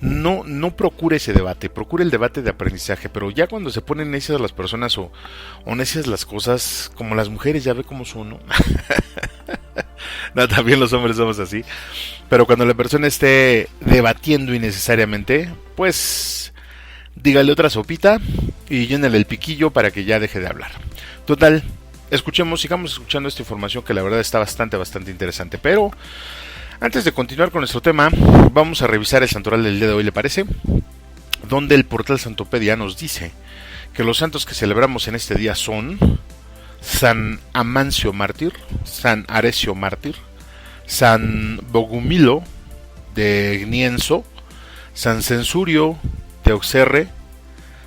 No procure ese debate, procure el debate de aprendizaje, pero ya cuando se ponen necias las personas o necias las cosas, como las mujeres, ya ve cómo son, ¿no? No, también los hombres somos así, pero cuando la persona esté debatiendo innecesariamente, pues dígale otra sopita y llénale el piquillo para que ya deje de hablar. Total, sigamos escuchando esta información que la verdad está bastante interesante, pero antes de continuar con nuestro tema, vamos a revisar el santoral del día de hoy, ¿le parece? Donde el portal Santopedia nos dice que los santos que celebramos en este día son San Amancio Mártir, San Arecio Mártir, San Bogumilo de Gnienzo, San Censurio de Auxerre,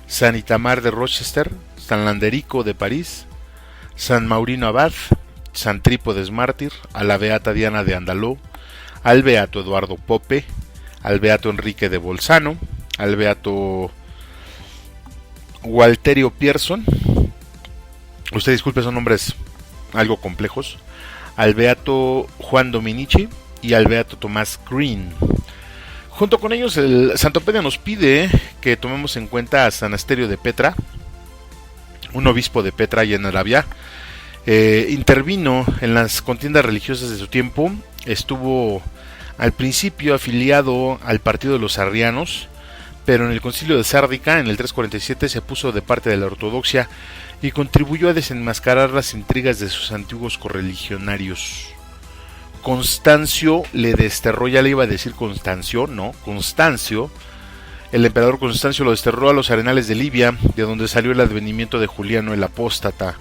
San Itamar de Rochester, San Landerico de París, San Maurino Abad, San Trípodes Mártir, a la Beata Diana de Andaló, al Beato Eduardo Pope, al Beato Enrique de Bolzano, al Beato Gualterio Pierson, usted disculpe, son nombres algo complejos, al Beato Juan Dominici y al Beato Tomás Green. Junto con ellos, el Santopedia nos pide que tomemos en cuenta a San Asterio de Petra, un obispo de Petra y en Arabia. Intervino en las contiendas religiosas de su tiempo, estuvo al principio afiliado al partido de los arrianos, pero en el concilio de Sárdica, en el 347, se puso de parte de la ortodoxia y contribuyó a desenmascarar las intrigas de sus antiguos correligionarios. Constancio le desterró, ya le iba a decir Constancio, no, Constancio, el emperador Constancio lo desterró a los arenales de Libia, de donde salió el advenimiento de Juliano el Apóstata.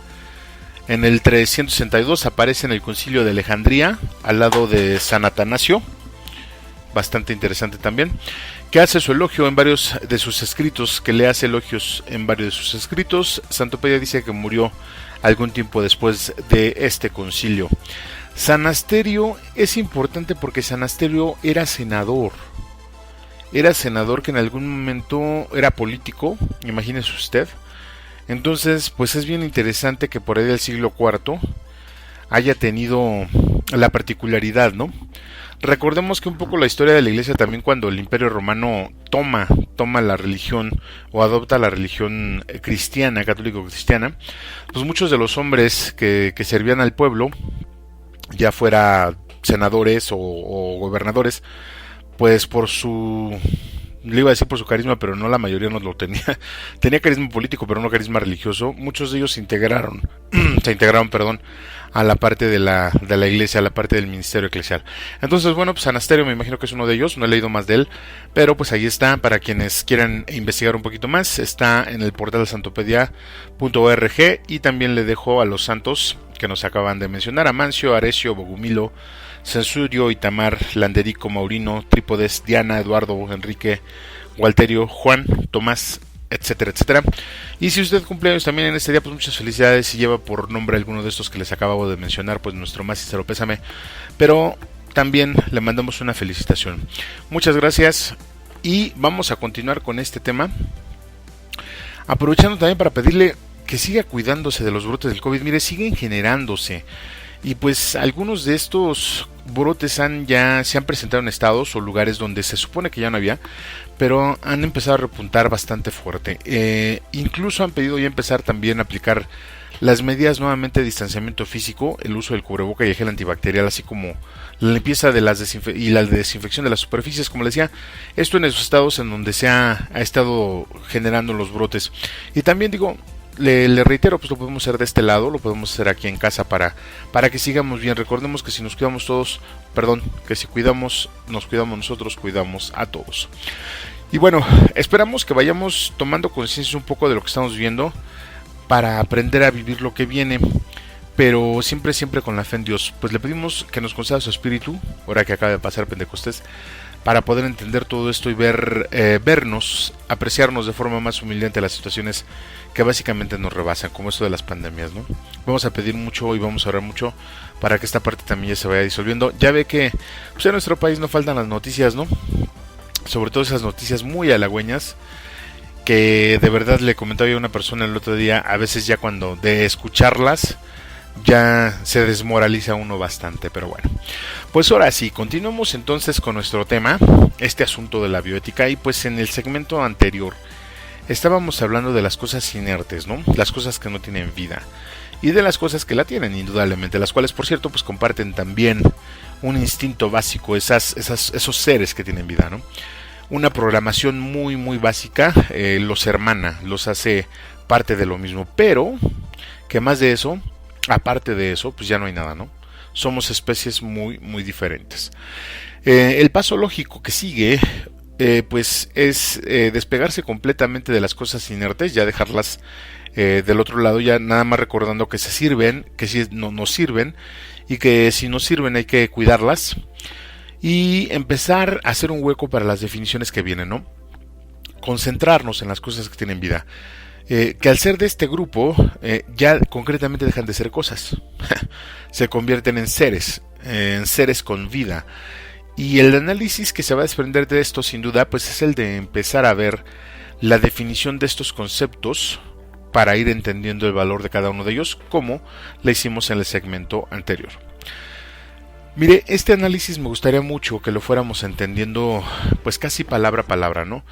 En el 362 aparece en el concilio de Alejandría, al lado de San Atanasio, bastante interesante también, que hace su elogio en varios de sus escritos, Santopedia dice que murió algún tiempo después de este concilio. San Asterio es importante porque San Asterio era senador que en algún momento era político, imagínese usted. Entonces, pues es bien interesante que por ahí del siglo IV haya tenido la particularidad, ¿no? Recordemos que un poco la historia de la iglesia también, cuando el Imperio Romano toma la religión o adopta la religión cristiana, católico-cristiana, pues muchos de los hombres que servían al pueblo, ya fuera senadores o gobernadores, pues por su... le iba a decir por su carisma, pero no, la mayoría no lo tenía. Tenía carisma político, pero no carisma religioso. Muchos de ellos se integraron, a la parte de la iglesia, a la parte del ministerio eclesial. Entonces, bueno, pues San Asterio me imagino que es uno de ellos, no he leído más de él, pero pues ahí está, para quienes quieran investigar un poquito más, está en el portal santopedia.org, y también le dejo a los santos que nos acaban de mencionar: Amancio, Arecio, Bogumilo, Censurio, Itamar, Landerico, Maurino, Trípodes, Diana, Eduardo, Enrique, Gualterio, Juan, Tomás, etcétera, etcétera. Y si usted cumpleaños también en este día, pues muchas felicidades. Y lleva por nombre alguno de estos que les acabo de mencionar, pues nuestro más sincero pésame, pero también le mandamos una felicitación. Muchas gracias, y vamos a continuar con este tema, aprovechando también para pedirle que siga cuidándose de los brotes del COVID. Mire, siguen generándose, y pues algunos de estos brotes se han presentado en estados o lugares donde se supone que ya no había, pero han empezado a repuntar bastante fuerte. Incluso han pedido ya empezar también a aplicar las medidas nuevamente de distanciamiento físico, el uso del cubreboca y el gel antibacterial, así como la limpieza de la desinfección de las superficies, como les decía, esto en esos estados en donde se ha estado generando los brotes. Y también digo, le reitero, pues lo podemos hacer de este lado, lo podemos hacer aquí en casa para que sigamos bien. Recordemos que si nos cuidamos todos, que si nos cuidamos nosotros, cuidamos a todos. Y bueno, esperamos que vayamos tomando conciencia un poco de lo que estamos viendo para aprender a vivir lo que viene. pero siempre con la fe en Dios. Pues le pedimos que nos conceda su espíritu, ahora que acaba de pasar Pentecostés, para poder entender todo esto y vernos, apreciarnos de forma más humillante las situaciones que básicamente nos rebasan, como esto de las pandemias, ¿no? Vamos a pedir mucho y vamos a orar mucho para que esta parte también ya se vaya disolviendo. Ya ve que pues en nuestro país no faltan las noticias, ¿no? Sobre todo esas noticias muy halagüeñas, que de verdad le comentaba yo a una persona el otro día, a veces ya cuando de escucharlas ya se desmoraliza uno bastante, pero bueno. Pues ahora sí, continuamos entonces con nuestro tema, este asunto de la bioética, y pues en el segmento anterior estábamos hablando de las cosas inertes, ¿no? Las cosas que no tienen vida, y de las cosas que la tienen, indudablemente, las cuales, por cierto, pues comparten también un instinto básico, esos seres que tienen vida, ¿no? Una programación muy básica los hermana, los hace parte de lo mismo, pero que más de eso, aparte de eso, pues ya no hay nada, ¿no? Somos especies muy diferentes. El paso lógico que sigue, pues es despegarse completamente de las cosas inertes, ya dejarlas del otro lado, ya nada más recordando que se sirven, que si no nos sirven, y que si nos sirven hay que cuidarlas, y empezar a hacer un hueco para las definiciones que vienen, ¿no? Concentrarnos en las cosas que tienen vida. Que al ser de este grupo, ya concretamente dejan de ser cosas. Se convierten en seres con vida. Y el análisis que se va a desprender de esto, sin duda, pues es el de empezar a ver la definición de estos conceptos para ir entendiendo el valor de cada uno de ellos, como lo hicimos en el segmento anterior. Mire, este análisis me gustaría mucho que lo fuéramos entendiendo, pues casi palabra a palabra, ¿no?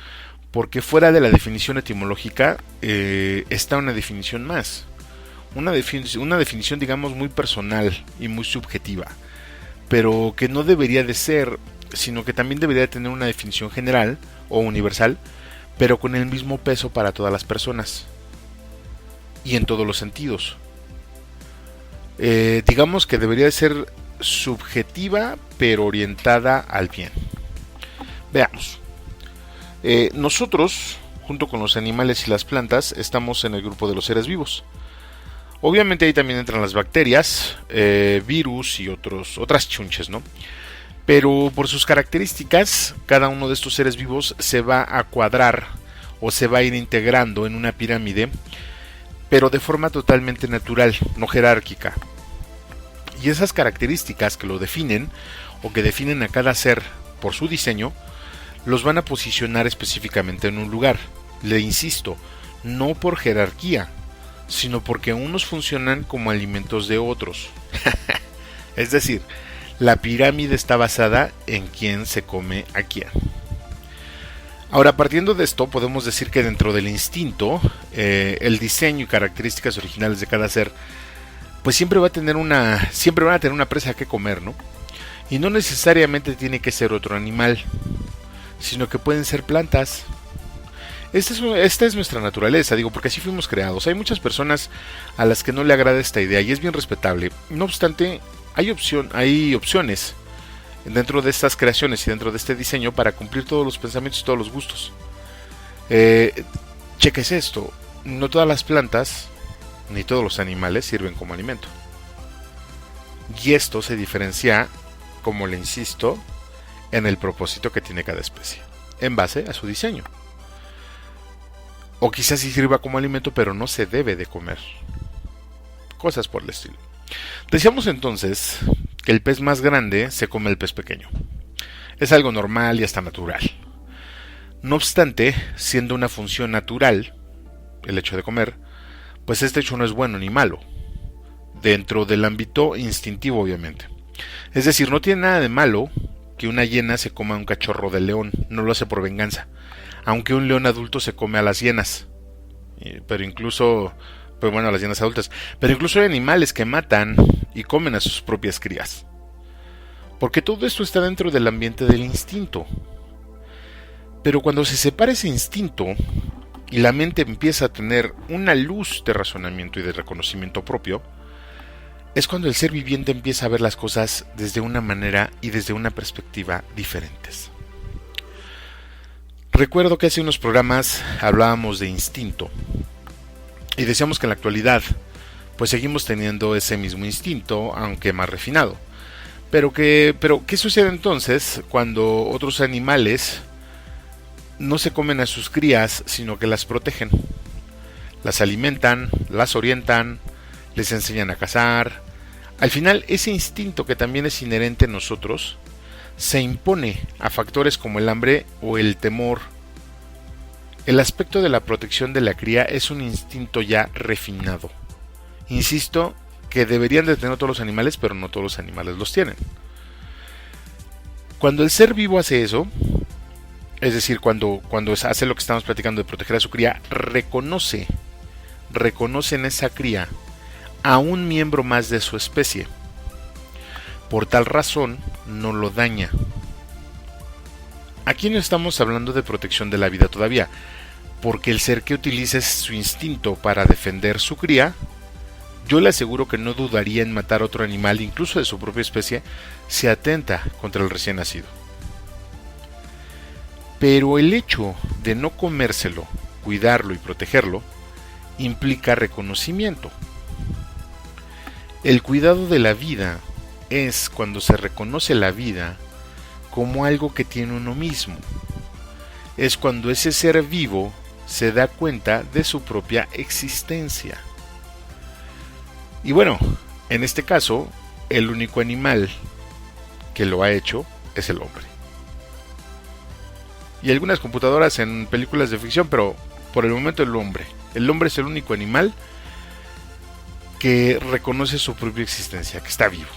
Porque fuera de la definición etimológica está una definición más. Una definición, digamos, muy personal y muy subjetiva. Pero que no debería de ser, sino que también debería de tener una definición general o universal, pero con el mismo peso para todas las personas. Y en todos los sentidos. Digamos que debería de ser subjetiva, pero orientada al bien. Veamos. Nosotros, junto con los animales y las plantas, estamos en el grupo de los seres vivos. Obviamente ahí también entran las bacterias, virus y otras chunches, ¿no? Pero por sus características, cada uno de estos seres vivos se va a cuadrar o se va a ir integrando en una pirámide, pero de forma totalmente natural, no jerárquica. Y esas características que lo definen, o que definen a cada ser por su diseño, los van a posicionar específicamente en un lugar. Le insisto, no por jerarquía, sino porque unos funcionan como alimentos de otros. Es decir, la pirámide está basada en quién se come a quién. Ahora, partiendo de esto, podemos decir que dentro del instinto, el diseño y características originales de cada ser, pues siempre van a tener una presa que comer, ¿no? Y no necesariamente tiene que ser otro animal, sino que pueden ser plantas. Esta es nuestra naturaleza, digo, porque así fuimos creados. Hay muchas personas a las que no le agrada esta idea y es bien respetable. No obstante, hay opciones dentro de estas creaciones y dentro de este diseño para cumplir todos los pensamientos y todos los gustos. Chequese esto, no todas las plantas ni todos los animales sirven como alimento. Y esto se diferencia, como le insisto, en el propósito que tiene cada especie, en base a su diseño. O quizás sí sirva como alimento, pero no se debe de comer. Cosas por el estilo. Decíamos entonces que el pez más grande se come al pez pequeño. Es algo normal y hasta natural. No obstante, siendo una función natural, el hecho de comer, pues este hecho no es bueno ni malo, dentro del ámbito instintivo, obviamente. Es decir, no tiene nada de malo que una hiena se coma a un cachorro de león, no lo hace por venganza, aunque un león adulto se come a las hienas, pero incluso, pues bueno, a las hienas adultas, pero incluso hay animales que matan y comen a sus propias crías, porque todo esto está dentro del ambiente del instinto. Pero cuando se separa ese instinto y la mente empieza a tener una luz de razonamiento y de reconocimiento propio, es cuando el ser viviente empieza a ver las cosas desde una manera y desde una perspectiva diferentes. Recuerdo que hace unos programas hablábamos de instinto y decíamos que en la actualidad, pues seguimos teniendo ese mismo instinto, aunque más refinado. Pero ¿qué sucede entonces cuando otros animales no se comen a sus crías, sino que las protegen? Las alimentan, las orientan, les enseñan a cazar. Al final, ese instinto que también es inherente en nosotros se impone a factores como el hambre o el temor. El aspecto de la protección de la cría es un instinto ya refinado. Insisto que deberían de tener todos los animales, pero no todos los animales los tienen. Cuando el ser vivo hace eso, es decir, cuando hace lo que estamos platicando de proteger a su cría, reconoce en esa cría a un miembro más de su especie. Por tal razón, no lo daña. Aquí no estamos hablando de protección de la vida todavía, porque el ser que utilice su instinto para defender su cría, yo le aseguro que no dudaría en matar a otro animal, incluso de su propia especie, si atenta contra el recién nacido. Pero el hecho de no comérselo, cuidarlo y protegerlo, implica reconocimiento. El cuidado de la vida es cuando se reconoce la vida como algo que tiene uno mismo. Es cuando ese ser vivo se da cuenta de su propia existencia. Y bueno, en este caso, el único animal que lo ha hecho es el hombre. Y algunas computadoras en películas de ficción, pero por el momento el hombre. El hombre es el único animal que reconoce su propia existencia, que está vivo.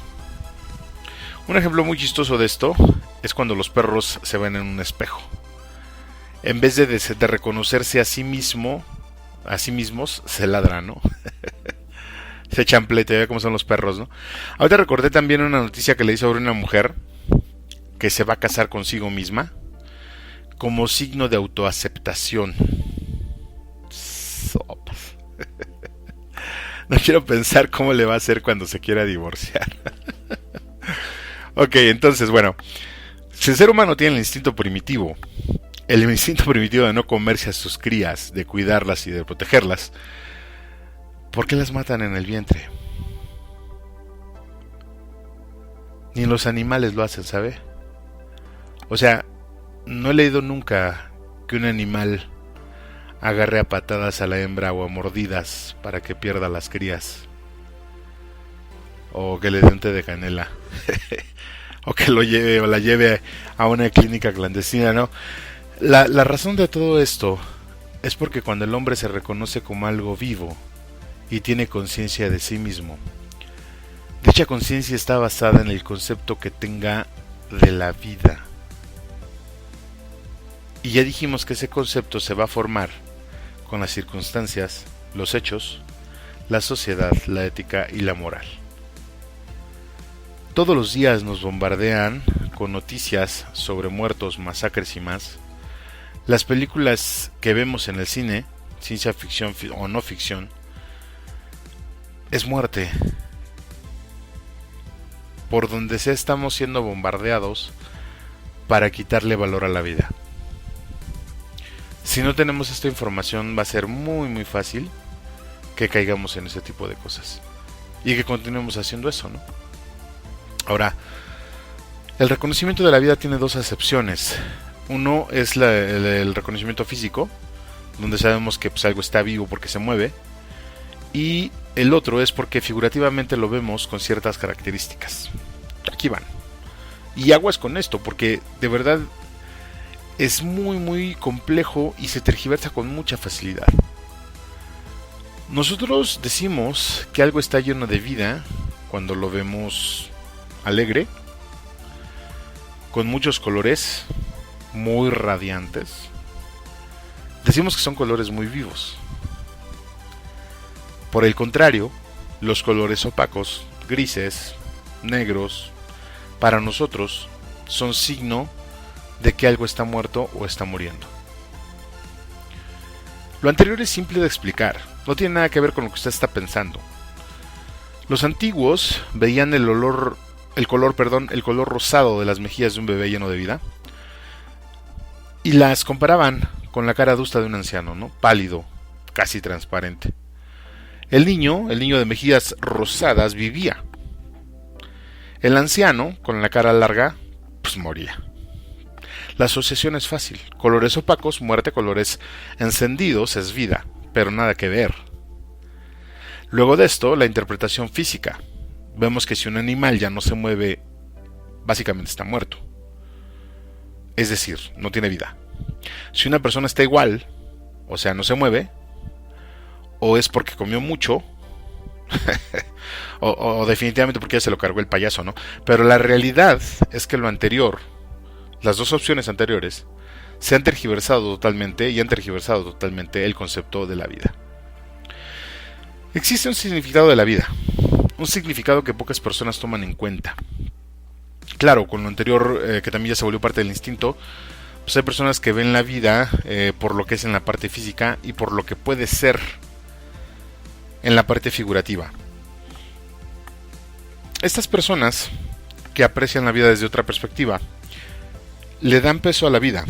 Un ejemplo muy chistoso de esto es cuando los perros se ven en un espejo. En vez de reconocerse a sí mismos, se ladran, ¿no? Se echan pleito, ya ve cómo son los perros, ¿no? Ahorita recordé también una noticia que leí sobre una mujer que se va a casar consigo misma como signo de autoaceptación. Sopas. No quiero pensar cómo le va a hacer cuando se quiera divorciar. Ok, entonces, bueno, si el ser humano tiene el instinto primitivo de no comerse a sus crías, de cuidarlas y de protegerlas, ¿por qué las matan en el vientre? Ni los animales lo hacen, ¿sabe? O sea, no he leído nunca que un animal agarre a patadas a la hembra o a mordidas para que pierda las crías. O que le dé un té de canela. O que lo lleve o la lleve a una clínica clandestina, ¿no? La razón de todo esto es porque cuando el hombre se reconoce como algo vivo y tiene conciencia de sí mismo, dicha conciencia está basada en el concepto que tenga de la vida. Y ya dijimos que ese concepto se va a formar con las circunstancias, los hechos, la sociedad, la ética y la moral. Todos los días nos bombardean con noticias sobre muertos, masacres y más. Las películas que vemos en el cine, ciencia ficción o no ficción, es muerte. Por donde sea estamos siendo bombardeados para quitarle valor a la vida. Si no tenemos esta información va a ser muy muy fácil que caigamos en ese tipo de cosas y que continuemos haciendo eso, ¿no? Ahora, el reconocimiento de la vida tiene dos acepciones. Uno es el reconocimiento físico, donde sabemos que pues, algo está vivo porque se mueve, y el otro es porque figurativamente lo vemos con ciertas características. Aquí van. Y aguas con esto, porque de verdad es muy muy complejo y se tergiversa con mucha facilidad. Nosotros decimos que algo está lleno de vida cuando lo vemos alegre, con muchos colores, muy radiantes. Decimos que son colores muy vivos. Por el contrario, los colores opacos, grises, negros, para nosotros son signo de que algo está muerto o está muriendo. Lo anterior es simple de explicar, no tiene nada que ver con lo que usted está pensando. Los antiguos veían el color rosado de las mejillas de un bebé lleno de vida y las comparaban con la cara adusta de un anciano, ¿no? Pálido, casi transparente. El niño de mejillas rosadas vivía. El anciano, con la cara larga, pues moría. La asociación es fácil. Colores opacos, muerte; colores encendidos es vida, pero nada que ver. Luego de esto, la interpretación física. Vemos que si un animal ya no se mueve, básicamente está muerto. Es decir, no tiene vida. Si una persona está igual, o sea, no se mueve, o es porque comió mucho, o definitivamente porque ya se lo cargó el payaso, ¿no? Pero la realidad es que lo anterior, las dos opciones anteriores, se han tergiversado totalmente y han tergiversado totalmente el concepto de la vida. Existe un significado de la vida, un significado que pocas personas toman en cuenta. Claro, con lo anterior, que también ya se volvió parte del instinto, pues hay personas que ven la vida por lo que es en la parte física y por lo que puede ser en la parte figurativa. Estas personas que aprecian la vida desde otra perspectiva le dan peso a la vida.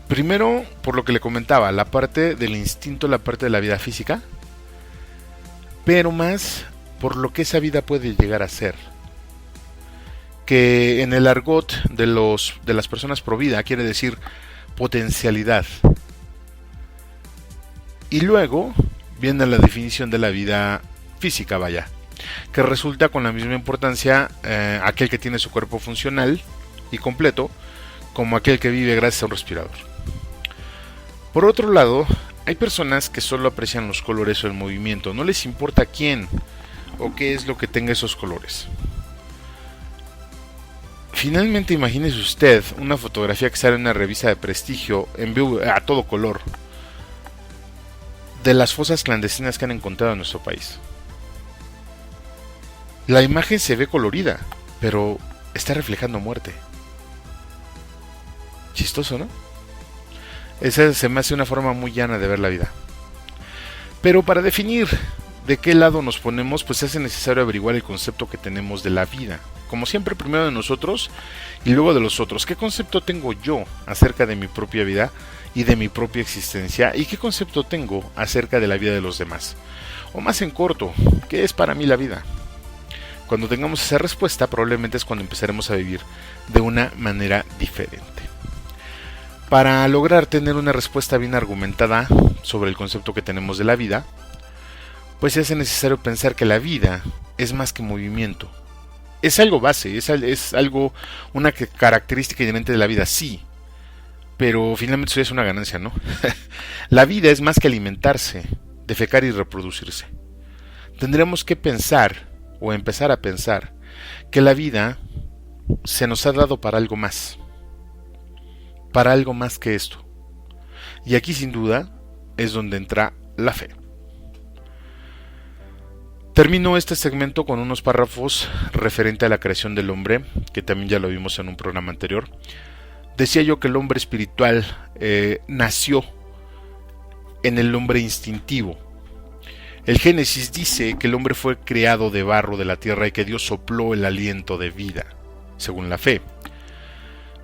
Primero, por lo que le comentaba, la parte del instinto, la parte de la vida física, pero más por lo que esa vida puede llegar a ser. Que en el argot de las personas pro vida quiere decir potencialidad. Y luego viene la definición de la vida física, vaya, que resulta con la misma importancia aquel que tiene su cuerpo funcional y completo, como aquel que vive gracias a un respirador. Por otro lado, hay personas que solo aprecian los colores o el movimiento, no les importa quién o qué es lo que tenga esos colores. Finalmente, imagínese usted una fotografía que sale en una revista de prestigio en vivo a todo color de las fosas clandestinas que han encontrado en nuestro país. La imagen se ve colorida, pero está reflejando muerte. Chistoso, ¿no? Esa se me hace una forma muy llana de ver la vida. Pero para definir de qué lado nos ponemos, pues se hace necesario averiguar el concepto que tenemos de la vida. Como siempre, primero de nosotros y luego de los otros. ¿Qué concepto tengo yo acerca de mi propia vida y de mi propia existencia? ¿Y qué concepto tengo acerca de la vida de los demás? O más en corto, ¿qué es para mí la vida? Cuando tengamos esa respuesta, probablemente es cuando empezaremos a vivir de una manera diferente. Para lograr tener una respuesta bien argumentada sobre el concepto que tenemos de la vida, pues se hace necesario pensar que la vida es más que movimiento. Es algo base, es algo, una característica inherente de la vida, sí, pero finalmente eso es una ganancia, ¿no? La vida es más que alimentarse, defecar y reproducirse. Tendremos que pensar, o empezar a pensar, que la vida se nos ha dado para algo más que esto. Y aquí sin duda es donde entra la fe. Termino este segmento con unos párrafos referente a la creación del hombre, que también ya lo vimos en un programa anterior. Decía yo que el hombre espiritual nació en el hombre instintivo. El Génesis dice que el hombre fue creado de barro de la tierra y que Dios sopló el aliento de vida, según la fe.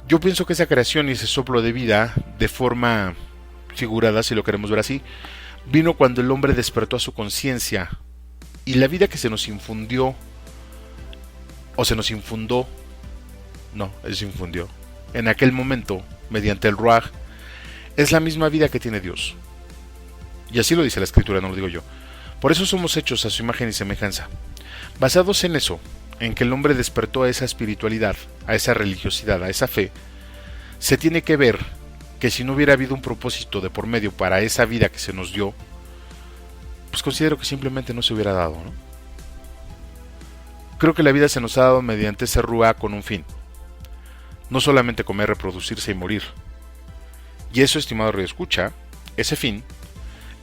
Yo pienso que esa creación y ese soplo de vida, de forma figurada, si lo queremos ver así, vino cuando el hombre despertó a su conciencia y la vida que se nos infundió, en aquel momento, mediante el Ruaj, es la misma vida que tiene Dios. Y así lo dice la Escritura, no lo digo yo. Por eso somos hechos a su imagen y semejanza. Basados en eso, en que el hombre despertó a esa espiritualidad, a esa religiosidad, a esa fe, se tiene que ver que si no hubiera habido un propósito de por medio para esa vida que se nos dio, pues considero que simplemente no se hubiera dado, ¿no? Creo que la vida se nos ha dado mediante ese Ruá con un fin. No solamente comer, reproducirse y morir. Y eso, estimado radioescucha, ese fin,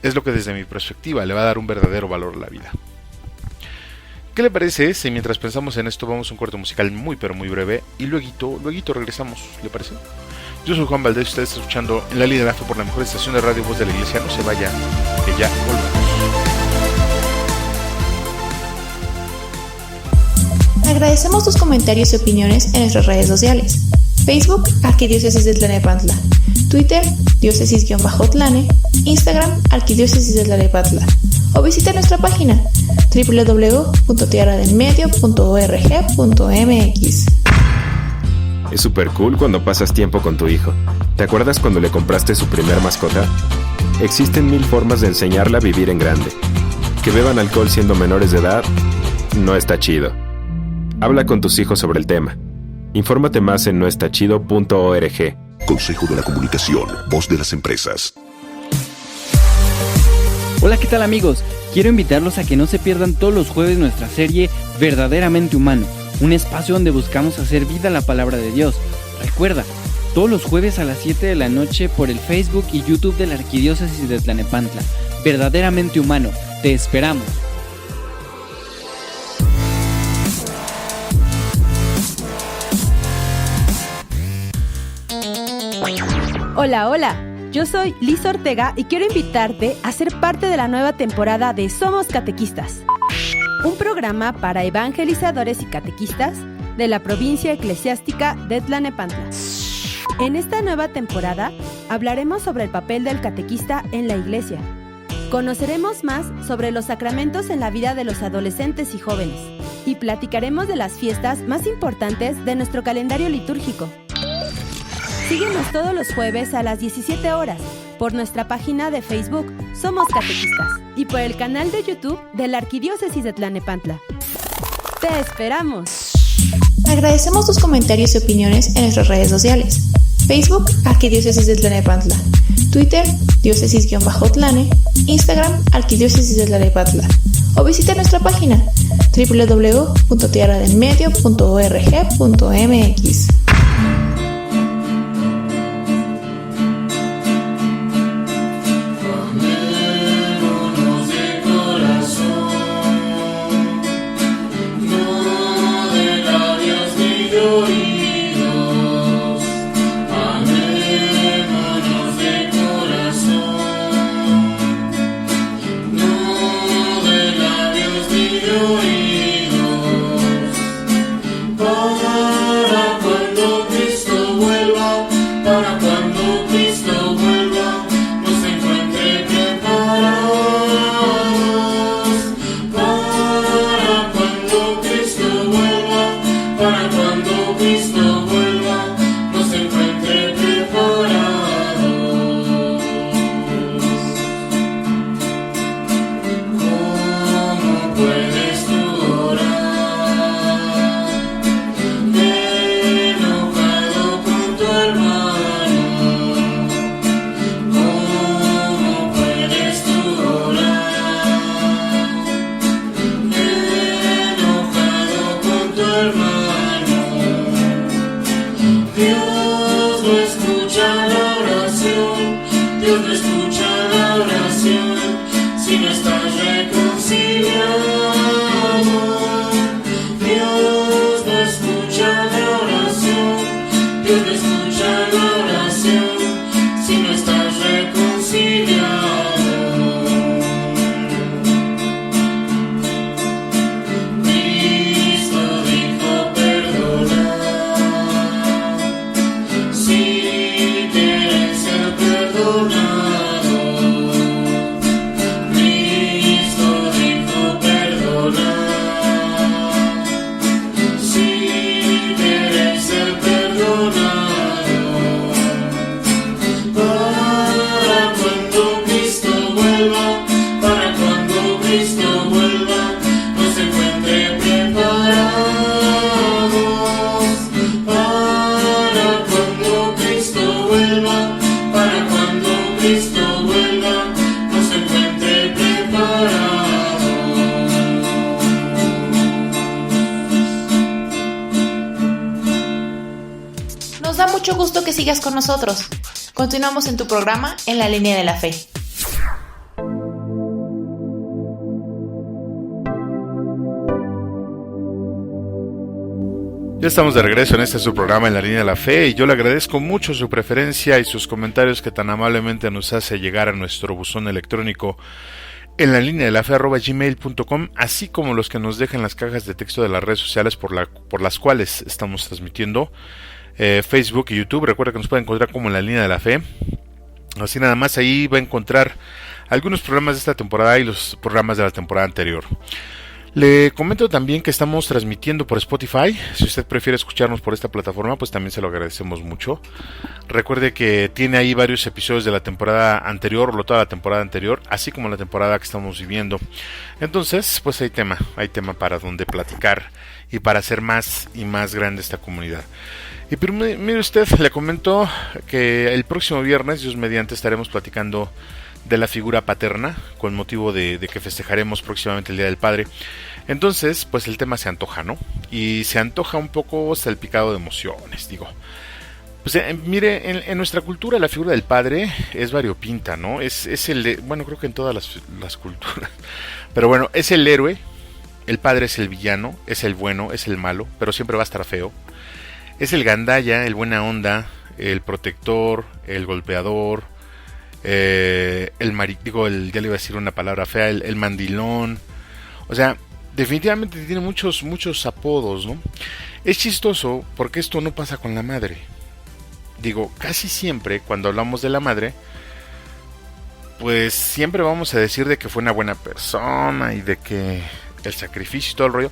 es lo que desde mi perspectiva le va a dar un verdadero valor a la vida. ¿Qué le parece si mientras pensamos en esto vamos a un corte musical muy pero muy breve y luego regresamos? ¿Le parece? Yo soy Juan Valdés y usted está escuchando en la línea de la fe por la mejor estación de radio Voz de la Iglesia. No se vaya, que ya volvemos. Agradecemos tus comentarios y opiniones en nuestras redes sociales. Facebook, Arquidiócesis de Tlalnepantla. Twitter, diócesis-tlane, Instagram Arquidiócesis de Tlalepantla, o visita nuestra página www.tierradelmedio.org.mx. Es súper cool cuando pasas tiempo con tu hijo. ¿Te acuerdas cuando le compraste su primer mascota? Existen 1000 formas de enseñarla a vivir en grande. Que beban alcohol siendo menores de edad no está chido. Habla con tus hijos sobre el tema. Infórmate más en noestachido.org. Consejo de la Comunicación, voz de las empresas. Hola, ¿qué tal amigos? Quiero invitarlos a que no se pierdan todos los jueves nuestra serie Verdaderamente Humano, un espacio donde buscamos hacer vida a la palabra de Dios. Recuerda, todos los jueves a las 7 de la noche por el Facebook y YouTube de la Arquidiócesis de Tlanepantla. Verdaderamente Humano, te esperamos. Hola, yo soy Liz Ortega y quiero invitarte a ser parte de la nueva temporada de Somos Catequistas, un programa para evangelizadores y catequistas de la provincia eclesiástica de Tlanepantla. En esta nueva temporada hablaremos sobre el papel del catequista en la iglesia. Conoceremos más sobre los sacramentos en la vida de los adolescentes y jóvenes y platicaremos de las fiestas más importantes de nuestro calendario litúrgico. Síguenos todos los jueves a las 17 horas por nuestra página de Facebook Somos Catequistas y por el canal de YouTube de la Arquidiócesis de Tlanepantla. ¡Te esperamos! Agradecemos tus comentarios y opiniones en nuestras redes sociales. Facebook Arquidiócesis de Tlanepantla, Twitter Diócesis-Tlane, Instagram Arquidiócesis de Tlanepantla, o visita nuestra página www.tierradelmedio.org.mx. Nos da mucho gusto que sigas con nosotros. Continuamos en tu programa En la Línea de la Fe. Ya estamos de regreso en este su programa En la Línea de la Fe y yo le agradezco mucho su preferencia y sus comentarios que tan amablemente nos hace llegar a nuestro buzón electrónico en la línea de la fe @gmail.com, así como los que nos dejan las cajas de texto de las redes sociales por las cuales estamos transmitiendo, Facebook y YouTube. Recuerda que nos pueden encontrar como En la Línea de la Fe. Así nada más, ahí va a encontrar algunos programas de esta temporada y los programas de la temporada anterior. Le comento también que estamos transmitiendo por Spotify. Si usted prefiere escucharnos por esta plataforma, pues también se lo agradecemos mucho. Recuerde que tiene ahí varios episodios de la temporada anterior, o toda la temporada anterior, así como la temporada que estamos viviendo. Entonces, pues hay tema para donde platicar y para hacer más y más grande esta comunidad. Y pero, mire usted, le comento que el próximo viernes, Dios mediante, estaremos platicando de la figura paterna, con motivo de que festejaremos próximamente el Día del Padre. Entonces, pues el tema se antoja, ¿no? Y se antoja un poco salpicado de emociones, digo. Pues mire, en nuestra cultura la figura del padre es variopinta, ¿no? Es bueno, creo que en todas las culturas. Pero bueno, es el héroe, el padre es el villano, es el bueno, es el malo, pero siempre va a estar feo. Es el gandalla, el buena onda, el protector, el golpeador, ya le iba a decir una palabra fea, el mandilón. O sea, definitivamente tiene muchos apodos, ¿no? Es chistoso porque esto no pasa con la madre. Digo, casi siempre cuando hablamos de la madre, pues siempre vamos a decir de que fue una buena persona y de que el sacrificio y todo el rollo,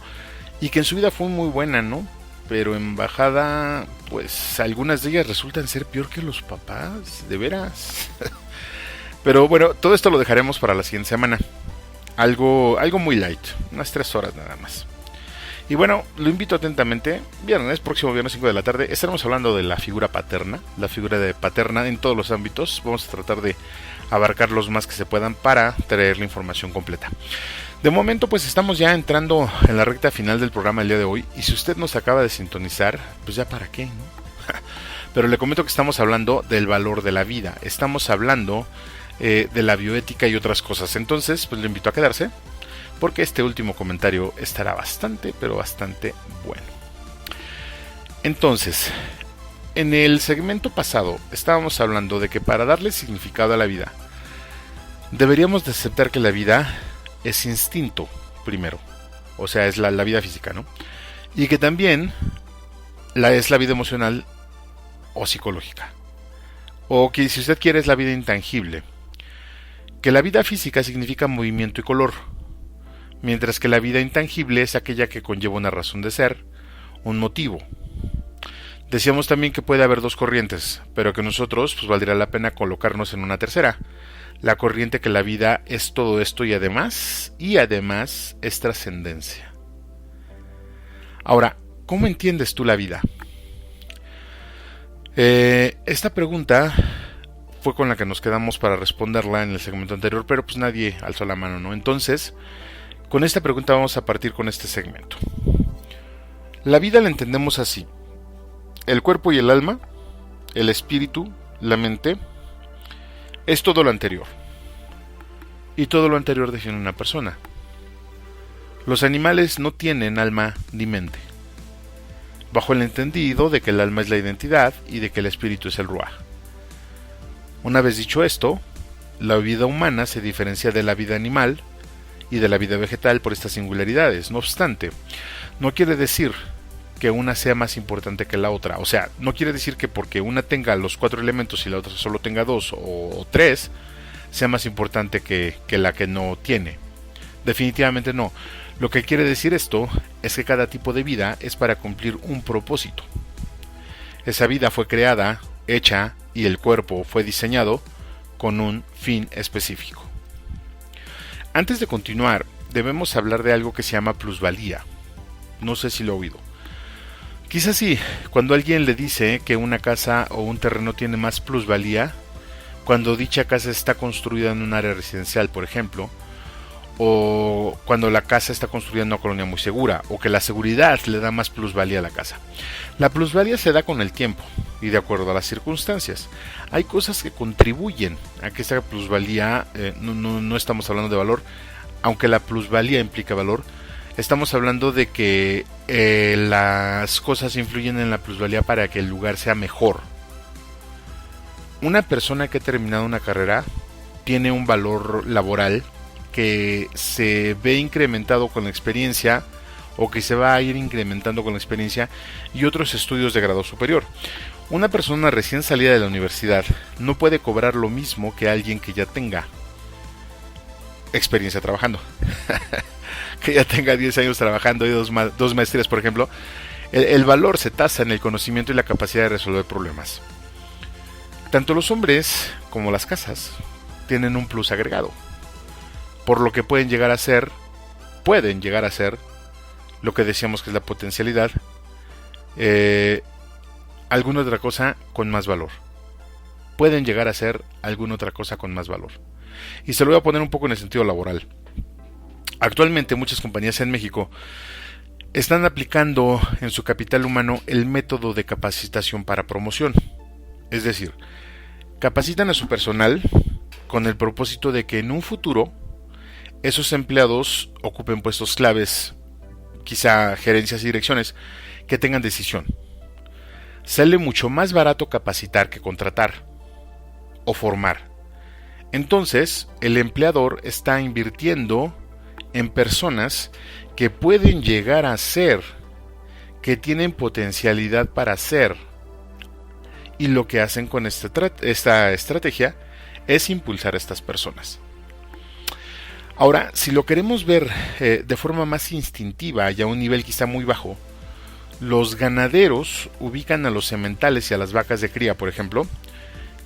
y que en su vida fue muy buena, ¿no? Pero en bajada, pues algunas de ellas resultan ser peor que los papás, de veras. Pero bueno, todo esto lo dejaremos para la siguiente semana. Algo muy light, unas 3 horas nada más. Y bueno, lo invito atentamente. Próximo viernes 5 de la tarde, estaremos hablando de la figura paterna. La figura de paterna en todos los ámbitos. Vamos a tratar de abarcar los más que se puedan para traer la información completa. De momento, pues estamos ya entrando en la recta final del programa el día de hoy. Y si usted nos acaba de sintonizar, pues ya para qué, ¿no? Pero le comento que estamos hablando del valor de la vida. Estamos hablando de la bioética y otras cosas. Entonces, pues le invito a quedarse, porque este último comentario estará bastante, pero bastante bueno. Entonces, en el segmento pasado estábamos hablando de que para darle significado a la vida, deberíamos de aceptar que la vida es instinto, primero. O sea, es la vida física, ¿no? Y que también es la vida emocional o psicológica. O que, si usted quiere, es la vida intangible. Que la vida física significa movimiento y color, mientras que la vida intangible es aquella que conlleva una razón de ser, un motivo. Decíamos también que puede haber 2 corrientes, pero que nosotros pues valdría la pena colocarnos en una tercera, la corriente que la vida es todo esto y además es trascendencia. Ahora, ¿cómo entiendes tú la vida? Esta pregunta fue con la que nos quedamos para responderla en el segmento anterior, pero pues nadie alzó la mano, ¿no? Entonces, con esta pregunta vamos a partir con este segmento. La vida la entendemos así: el cuerpo y el alma, el espíritu, la mente, es todo lo anterior. Y todo lo anterior define una persona. Los animales no tienen alma ni mente, bajo el entendido de que el alma es la identidad y de que el espíritu es el ruaj. Una vez dicho esto, la vida humana se diferencia de la vida animal y de la vida vegetal por estas singularidades. No obstante, no quiere decir que una sea más importante que la otra. O sea, no quiere decir que porque una tenga los 4 elementos y la otra solo tenga 2 o 3, sea más importante que la que no tiene. Definitivamente no. Lo que quiere decir esto es que cada tipo de vida es para cumplir un propósito. Esa vida fue creada, hecha, y el cuerpo fue diseñado con un fin específico. Antes de continuar, debemos hablar de algo que se llama plusvalía. No sé si lo he oído. Quizás sí, cuando alguien le dice que una casa o un terreno tiene más plusvalía, cuando dicha casa está construida en un área residencial, por ejemplo, o cuando la casa está construida en una colonia muy segura, o que la seguridad le da más plusvalía a la casa. La plusvalía se da con el tiempo y de acuerdo a las circunstancias. Hay cosas que contribuyen a que esta plusvalía, no estamos hablando de valor, aunque la plusvalía implica valor, estamos hablando de que las cosas influyen en la plusvalía para que el lugar sea mejor. Una persona que ha terminado una carrera tiene un valor laboral que se ve incrementado con la experiencia o que se va a ir incrementando con la experiencia y otros estudios de grado superior. Una persona recién salida de la universidad no puede cobrar lo mismo que alguien que ya tenga experiencia trabajando. Que ya tenga 10 años trabajando y dos maestrías, por ejemplo. El valor se tasa en el conocimiento y la capacidad de resolver problemas. Tanto los hombres como las casas tienen un plus agregado, por lo que pueden llegar a ser lo que decíamos que es la potencialidad, alguna otra cosa con más valor. Pueden llegar a ser alguna otra cosa con más valor. Y se lo voy a poner un poco en el sentido laboral. Actualmente muchas compañías en México están aplicando en su capital humano el método de capacitación para promoción. Es decir, capacitan a su personal con el propósito de que en un futuro esos empleados ocupen puestos claves, quizá gerencias y direcciones, que tengan decisión. Sale mucho más barato capacitar que contratar o formar. Entonces, el empleador está invirtiendo en personas que pueden llegar a ser, que tienen potencialidad para ser. Y lo que hacen con esta estrategia es impulsar a estas personas. Ahora, si lo queremos ver de forma más instintiva y a un nivel quizá muy bajo, los ganaderos ubican a los sementales y a las vacas de cría, por ejemplo,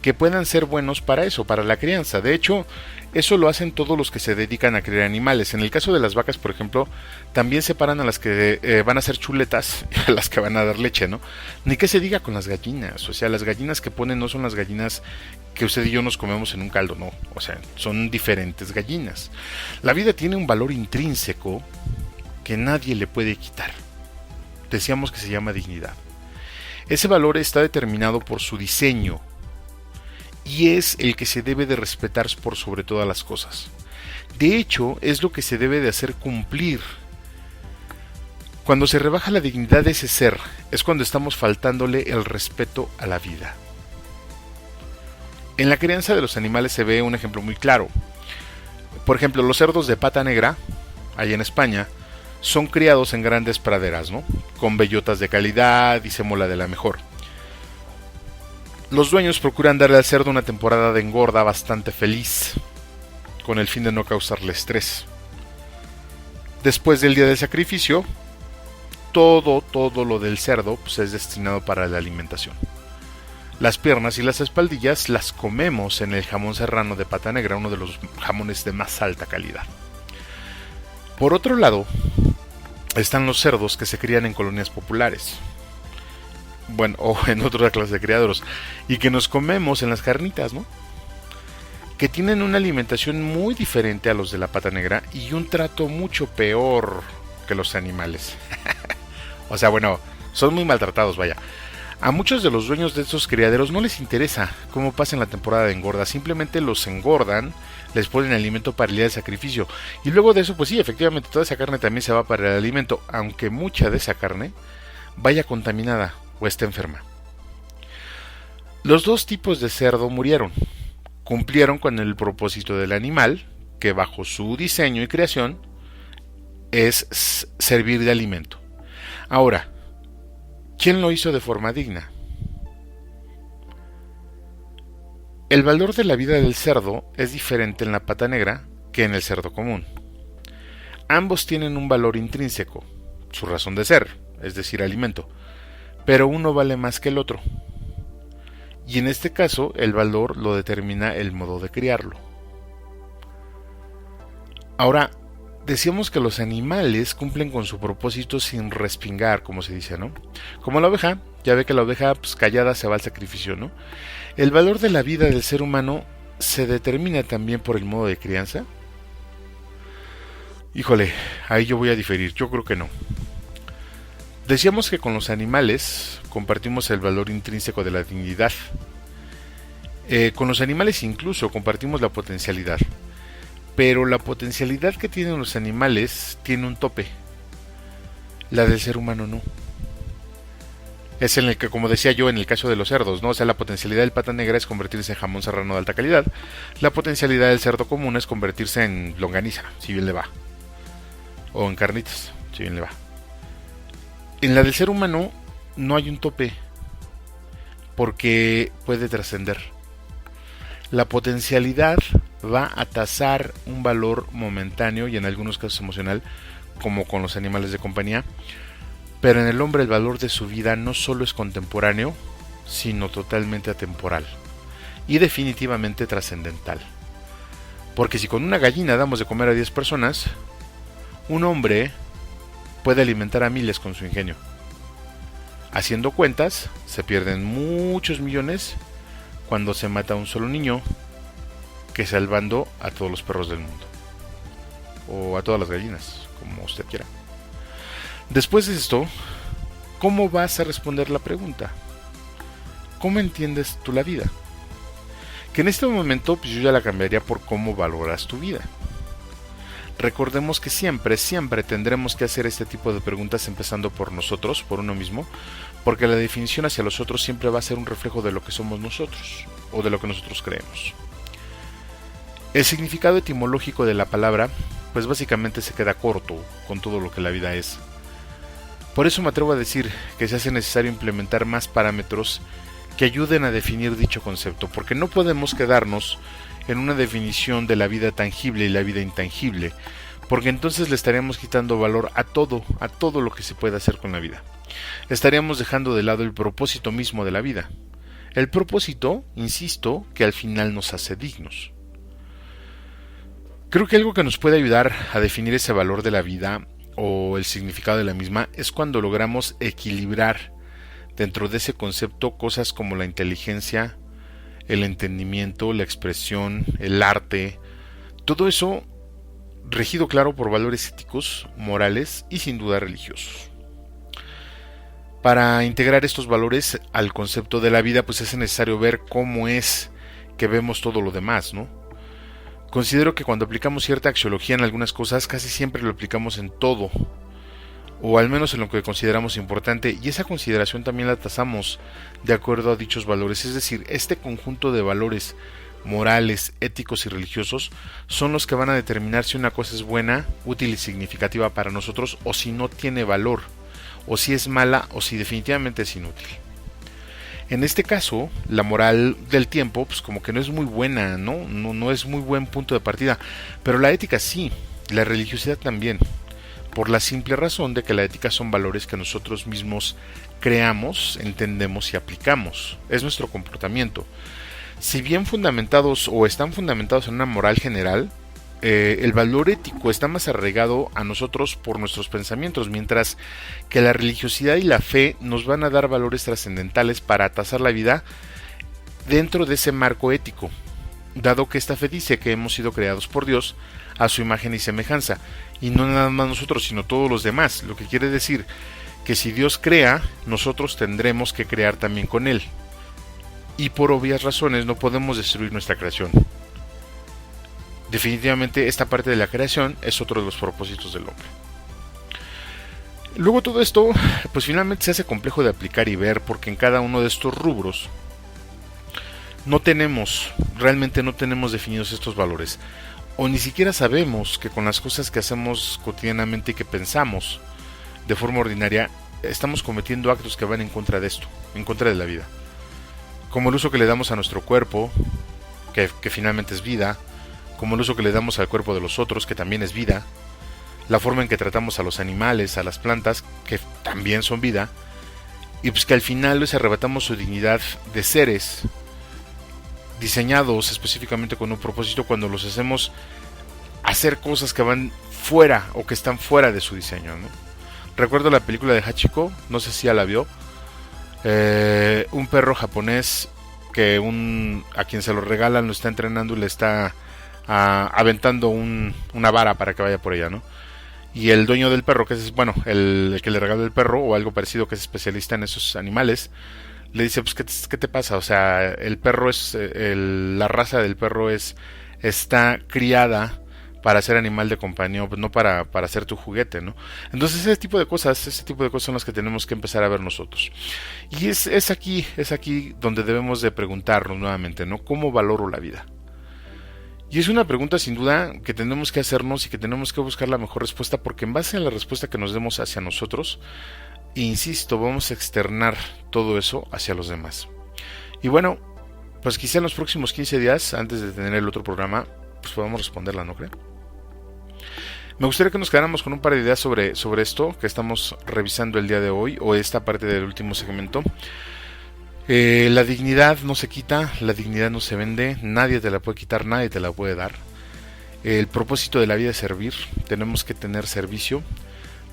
que puedan ser buenos para eso, para la crianza. De hecho, eso lo hacen todos los que se dedican a criar animales. En el caso de las vacas, por ejemplo, también separan a las que van a hacer chuletas y a las que van a dar leche, ¿no? Ni que se diga con las gallinas. O sea, las gallinas que ponen no son las gallinas que usted y yo nos comemos en un caldo, no. O sea, son diferentes gallinas. La vida tiene un valor intrínseco que nadie le puede quitar. Decíamos que se llama dignidad. Ese valor está determinado por su diseño y es el que se debe de respetar por sobre todas las cosas. De hecho, es lo que se debe de hacer cumplir. Cuando se rebaja la dignidad de ese ser, es cuando estamos faltándole el respeto a la vida. En la crianza de los animales se ve un ejemplo muy claro. Por ejemplo, los cerdos de pata negra, allá en España, son criados en grandes praderas, ¿no? Con bellotas de calidad y semola de la mejor. Los dueños procuran darle al cerdo una temporada de engorda bastante feliz, con el fin de no causarle estrés. Después del día del sacrificio, todo lo del cerdo pues, es destinado para la alimentación. Las piernas y las espaldillas las comemos en el jamón serrano de pata negra, uno de los jamones de más alta calidad. Por otro lado, están los cerdos que se crían en colonias populares, bueno, o en otra clase de criaderos, y que nos comemos en las carnitas, ¿no? Que tienen una alimentación muy diferente a los de la pata negra y un trato mucho peor que los animales. O sea, bueno, son muy maltratados, vaya. A muchos de los dueños de estos criaderos no les interesa cómo pasen la temporada de engorda, simplemente los engordan, les ponen alimento para el día del sacrificio. Y luego de eso, pues sí, efectivamente, toda esa carne también se va para el alimento, aunque mucha de esa carne vaya contaminada o esté enferma. Los dos tipos de cerdo murieron. Cumplieron con el propósito del animal, que bajo su diseño y creación es servir de alimento. Ahora, ¿quién lo hizo de forma digna? El valor de la vida del cerdo es diferente en la pata negra que en el cerdo común. Ambos tienen un valor intrínseco, su razón de ser, es decir, alimento, pero uno vale más que el otro. Y en este caso, el valor lo determina el modo de criarlo. Ahora, decíamos que los animales cumplen con su propósito sin respingar, como se dice, ¿no? Como la oveja, ya ve que la oveja pues, callada se va al sacrificio, ¿no? El valor de la vida del ser humano se determina también por el modo de crianza. Híjole, ahí yo voy a diferir, yo creo que no. Decíamos que con los animales compartimos el valor intrínseco de la dignidad. Con los animales incluso compartimos la potencialidad. Pero la potencialidad que tienen los animales tiene un tope. La del ser humano no. Es en el que, como decía yo, en el caso de los cerdos, ¿no? O sea, la potencialidad del pata negra es convertirse en jamón serrano de alta calidad. La potencialidad del cerdo común es convertirse en longaniza, si bien le va. O en carnitas, si bien le va. En la del ser humano no hay un tope. porque puede trascender. La potencialidad va a tasar un valor momentáneo y en algunos casos emocional, como con los animales de compañía, pero en el hombre el valor de su vida no solo es contemporáneo, sino totalmente atemporal y definitivamente trascendental. Porque si con una gallina damos de comer a 10 personas, un hombre puede alimentar a miles con su ingenio. Haciendo cuentas, se pierden muchos millones cuando se mata a un solo niño, que salvando a todos los perros del mundo. O a todas las gallinas, como usted quiera. Después de esto, ¿cómo vas a responder la pregunta? ¿Cómo entiendes tú la vida? Que en este momento pues yo ya la cambiaría por cómo valoras tu vida. Recordemos que siempre tendremos que hacer este tipo de preguntas empezando por nosotros, por uno mismo, porque la definición hacia los otros siempre va a ser un reflejo de lo que somos nosotros, o de lo que nosotros creemos. El significado etimológico de la palabra, pues básicamente se queda corto con todo lo que la vida es. Por eso me atrevo a decir que se hace necesario implementar más parámetros que ayuden a definir dicho concepto, porque no podemos quedarnos en una definición de la vida tangible y la vida intangible, porque entonces le estaríamos quitando valor a todo lo que se puede hacer con la vida. Estaríamos dejando de lado el propósito mismo de la vida. El propósito, insisto, que al final nos hace dignos. Creo que algo que nos puede ayudar a definir ese valor de la vida o el significado de la misma es cuando logramos equilibrar dentro de ese concepto cosas como la inteligencia, el entendimiento, la expresión, el arte, todo eso regido claro por valores éticos, morales y sin duda religiosos. Para integrar estos valores al concepto de la vida, pues es necesario ver cómo es que vemos todo lo demás, ¿no? Considero que cuando aplicamos cierta axiología en algunas cosas, casi siempre lo aplicamos en todo, o al menos en lo que consideramos importante, y esa consideración también la tasamos de acuerdo a dichos valores, es decir, este conjunto de valores morales, éticos y religiosos son los que van a determinar si una cosa es buena, útil y significativa para nosotros, o si no tiene valor, o si es mala, o si definitivamente es inútil. En este caso, la moral del tiempo, pues como que no es muy buena, no es muy buen punto de partida, pero la ética sí, la religiosidad también. Por la simple razón de que la ética son valores que nosotros mismos creamos, entendemos y aplicamos. Es nuestro comportamiento. Si bien fundamentados o están fundamentados en una moral general, el valor ético está más arraigado a nosotros por nuestros pensamientos, mientras que la religiosidad y la fe nos van a dar valores trascendentales para tasar la vida dentro de ese marco ético, dado que esta fe dice que hemos sido creados por Dios a su imagen y semejanza, y no nada más nosotros, sino todos los demás, lo que quiere decir que si Dios crea, nosotros tendremos que crear también con Él, y por obvias razones no podemos destruir nuestra creación. Definitivamente esta parte de la creación es otro de los propósitos del hombre. Luego todo esto, pues finalmente se hace complejo de aplicar y ver, porque en cada uno de estos rubros realmente no tenemos definidos estos valores, o ni siquiera sabemos que con las cosas que hacemos cotidianamente y que pensamos de forma ordinaria, estamos cometiendo actos que van en contra de esto, en contra de la vida. Como el uso que le damos a nuestro cuerpo, que finalmente es vida, como el uso que le damos al cuerpo de los otros, que también es vida, la forma en que tratamos a los animales, a las plantas, que también son vida, y pues que al final les arrebatamos su dignidad de seres diseñados específicamente con un propósito cuando los hacemos hacer cosas que van fuera o que están fuera de su diseño, ¿no? Recuerdo la película de Hachiko, no sé si ya la vio, un perro japonés que a quien se lo regalan lo está entrenando y le está aventando una vara para que vaya por ella, ¿no? Y el dueño del perro, que es, bueno, el que le regaló el perro o algo parecido, que es especialista en esos animales, le dice, pues, ¿qué te pasa? O sea, el perro la raza del perro está criada para ser animal de compañía, pues no para ser tu juguete, ¿no? Entonces ese tipo de cosas son las que tenemos que empezar a ver nosotros. Y es aquí donde debemos de preguntarnos nuevamente, ¿no? ¿Cómo valoro la vida? Y es una pregunta sin duda que tenemos que hacernos y que tenemos que buscar la mejor respuesta, porque en base a la respuesta que nos demos hacia nosotros, insisto, vamos a externar todo eso hacia los demás. Y bueno, pues quizá en los próximos 15 días, antes de tener el otro programa, pues podamos responderla, ¿no creen? Me gustaría que nos quedáramos con un par de ideas sobre esto que estamos revisando el día de hoy, o esta parte del último segmento. La dignidad no se quita, la dignidad no se vende, nadie te la puede quitar, nadie te la puede dar. El propósito de la vida es servir, tenemos que tener servicio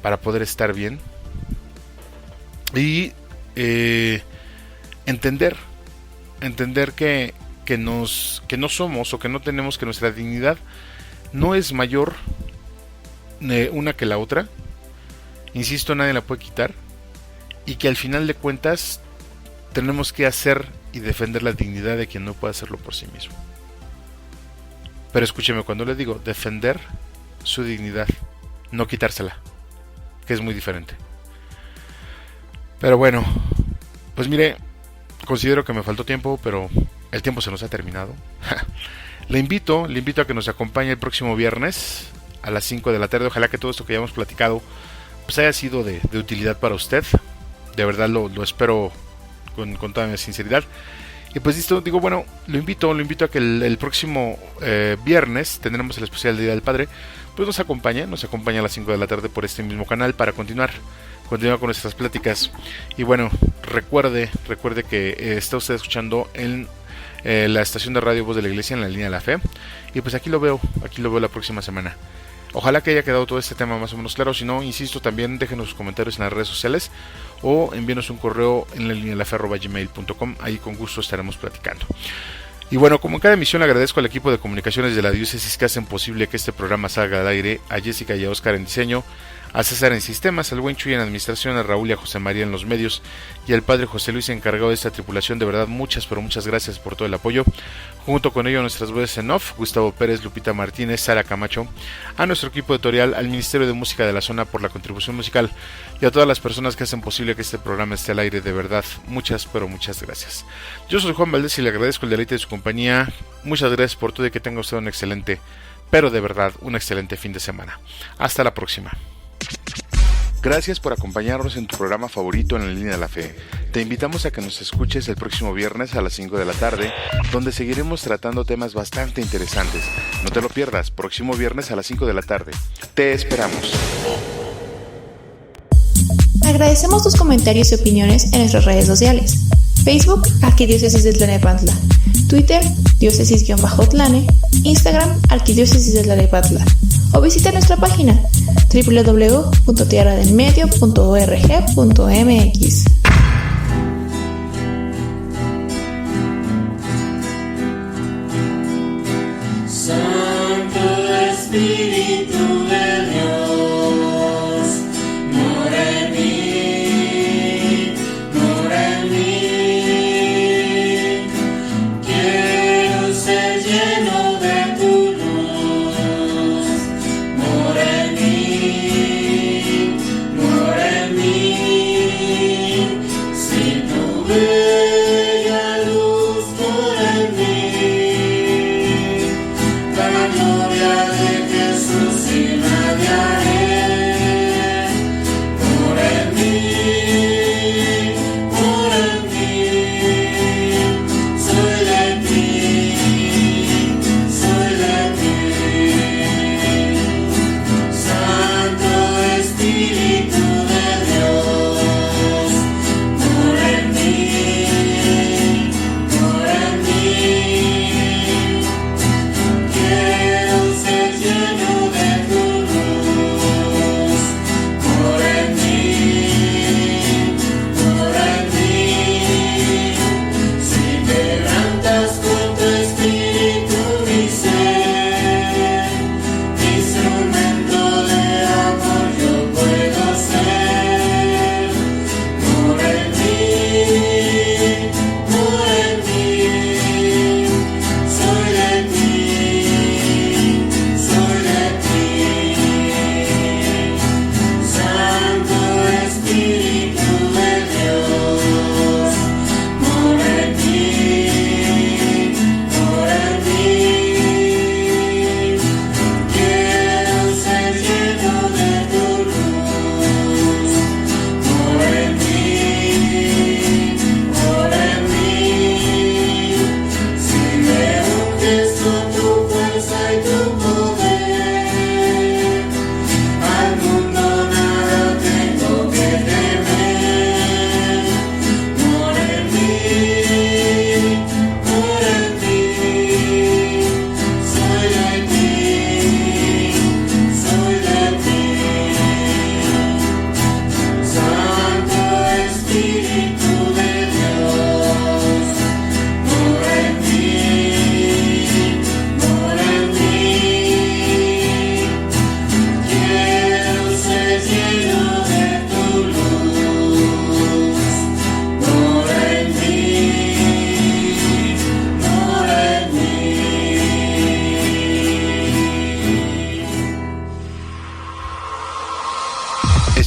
para poder estar bien. Y entender que no somos, o que no tenemos, que nuestra dignidad no es mayor una que la otra. Insisto, nadie la puede quitar, y que al final de cuentas tenemos que hacer y defender la dignidad de quien no puede hacerlo por sí mismo. Pero escúcheme, cuando le digo defender su dignidad, no quitársela, que es muy diferente. Pero bueno, pues mire, considero que me faltó tiempo, pero el tiempo se nos ha terminado. Le invito a que nos acompañe el próximo viernes a las 5 de la tarde. Ojalá que todo esto que ya hemos platicado pues haya sido de utilidad para usted. De verdad lo espero con toda mi sinceridad. Y pues listo, digo, bueno, lo invito a que el próximo viernes tendremos el especial de Día del Padre. Pues nos acompaña a las 5 de la tarde por este mismo canal para continuar con nuestras pláticas. Y bueno, recuerde que está usted escuchando en la estación de radio Voz de la Iglesia, en la línea de la fe. Y pues aquí lo veo la próxima semana. Ojalá que haya quedado todo este tema más o menos claro. Si no, insisto, también déjenos sus comentarios en las redes sociales o envíenos un correo en la línea de la fe@gmail.com. Ahí con gusto estaremos platicando. Y bueno, como en cada emisión, agradezco al equipo de comunicaciones de la diócesis que hacen posible que este programa salga al aire, a Jessica y a Oscar en diseño, a César en sistemas, al buen Chuy en administración, a Raúl y a José María en los medios, y al padre José Luis encargado de esta tripulación. De verdad, muchas gracias por todo el apoyo. Junto con ello, nuestras voces en off, Gustavo Pérez, Lupita Martínez, Sara Camacho, a nuestro equipo editorial, al Ministerio de Música de la Zona por la contribución musical, y a todas las personas que hacen posible que este programa esté al aire. De verdad, muchas gracias. Yo soy Juan Valdés y le agradezco el deleite de su compañía. Muchas gracias por todo y que tenga usted un excelente, pero de verdad, un excelente fin de semana. Hasta la próxima. Gracias por acompañarnos en tu programa favorito en la línea de la fe. Te invitamos a que nos escuches el próximo viernes a las 5 de la tarde, donde seguiremos tratando temas bastante interesantes. No te lo pierdas, próximo viernes a las 5 de la tarde. Te esperamos. Agradecemos tus comentarios y opiniones en nuestras redes sociales. Facebook, Arquidiócesis de Tlalnepantla. Twitter, diócesis-tlane. Instagram, Arquidiócesis de Tlalnepantla. O visita nuestra página www.tierradelmedio.org.mx. Santo Espíritu de Dios, mora en mí. Quiero ser lleno de tu luz. Mora en mí. Si tu bella luz mora en mí, la gloria de Jesús.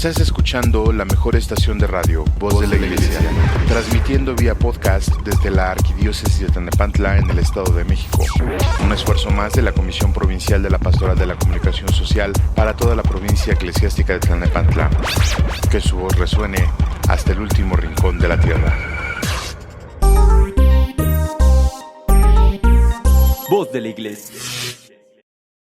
Estás escuchando la mejor estación de radio, Voz de la Iglesia, transmitiendo vía podcast desde la Arquidiócesis de Tlalnepantla en el Estado de México. Un esfuerzo más de la Comisión Provincial de la Pastoral de la Comunicación Social para toda la provincia eclesiástica de Tlalnepantla. Que su voz resuene hasta el último rincón de la tierra. Voz de la Iglesia.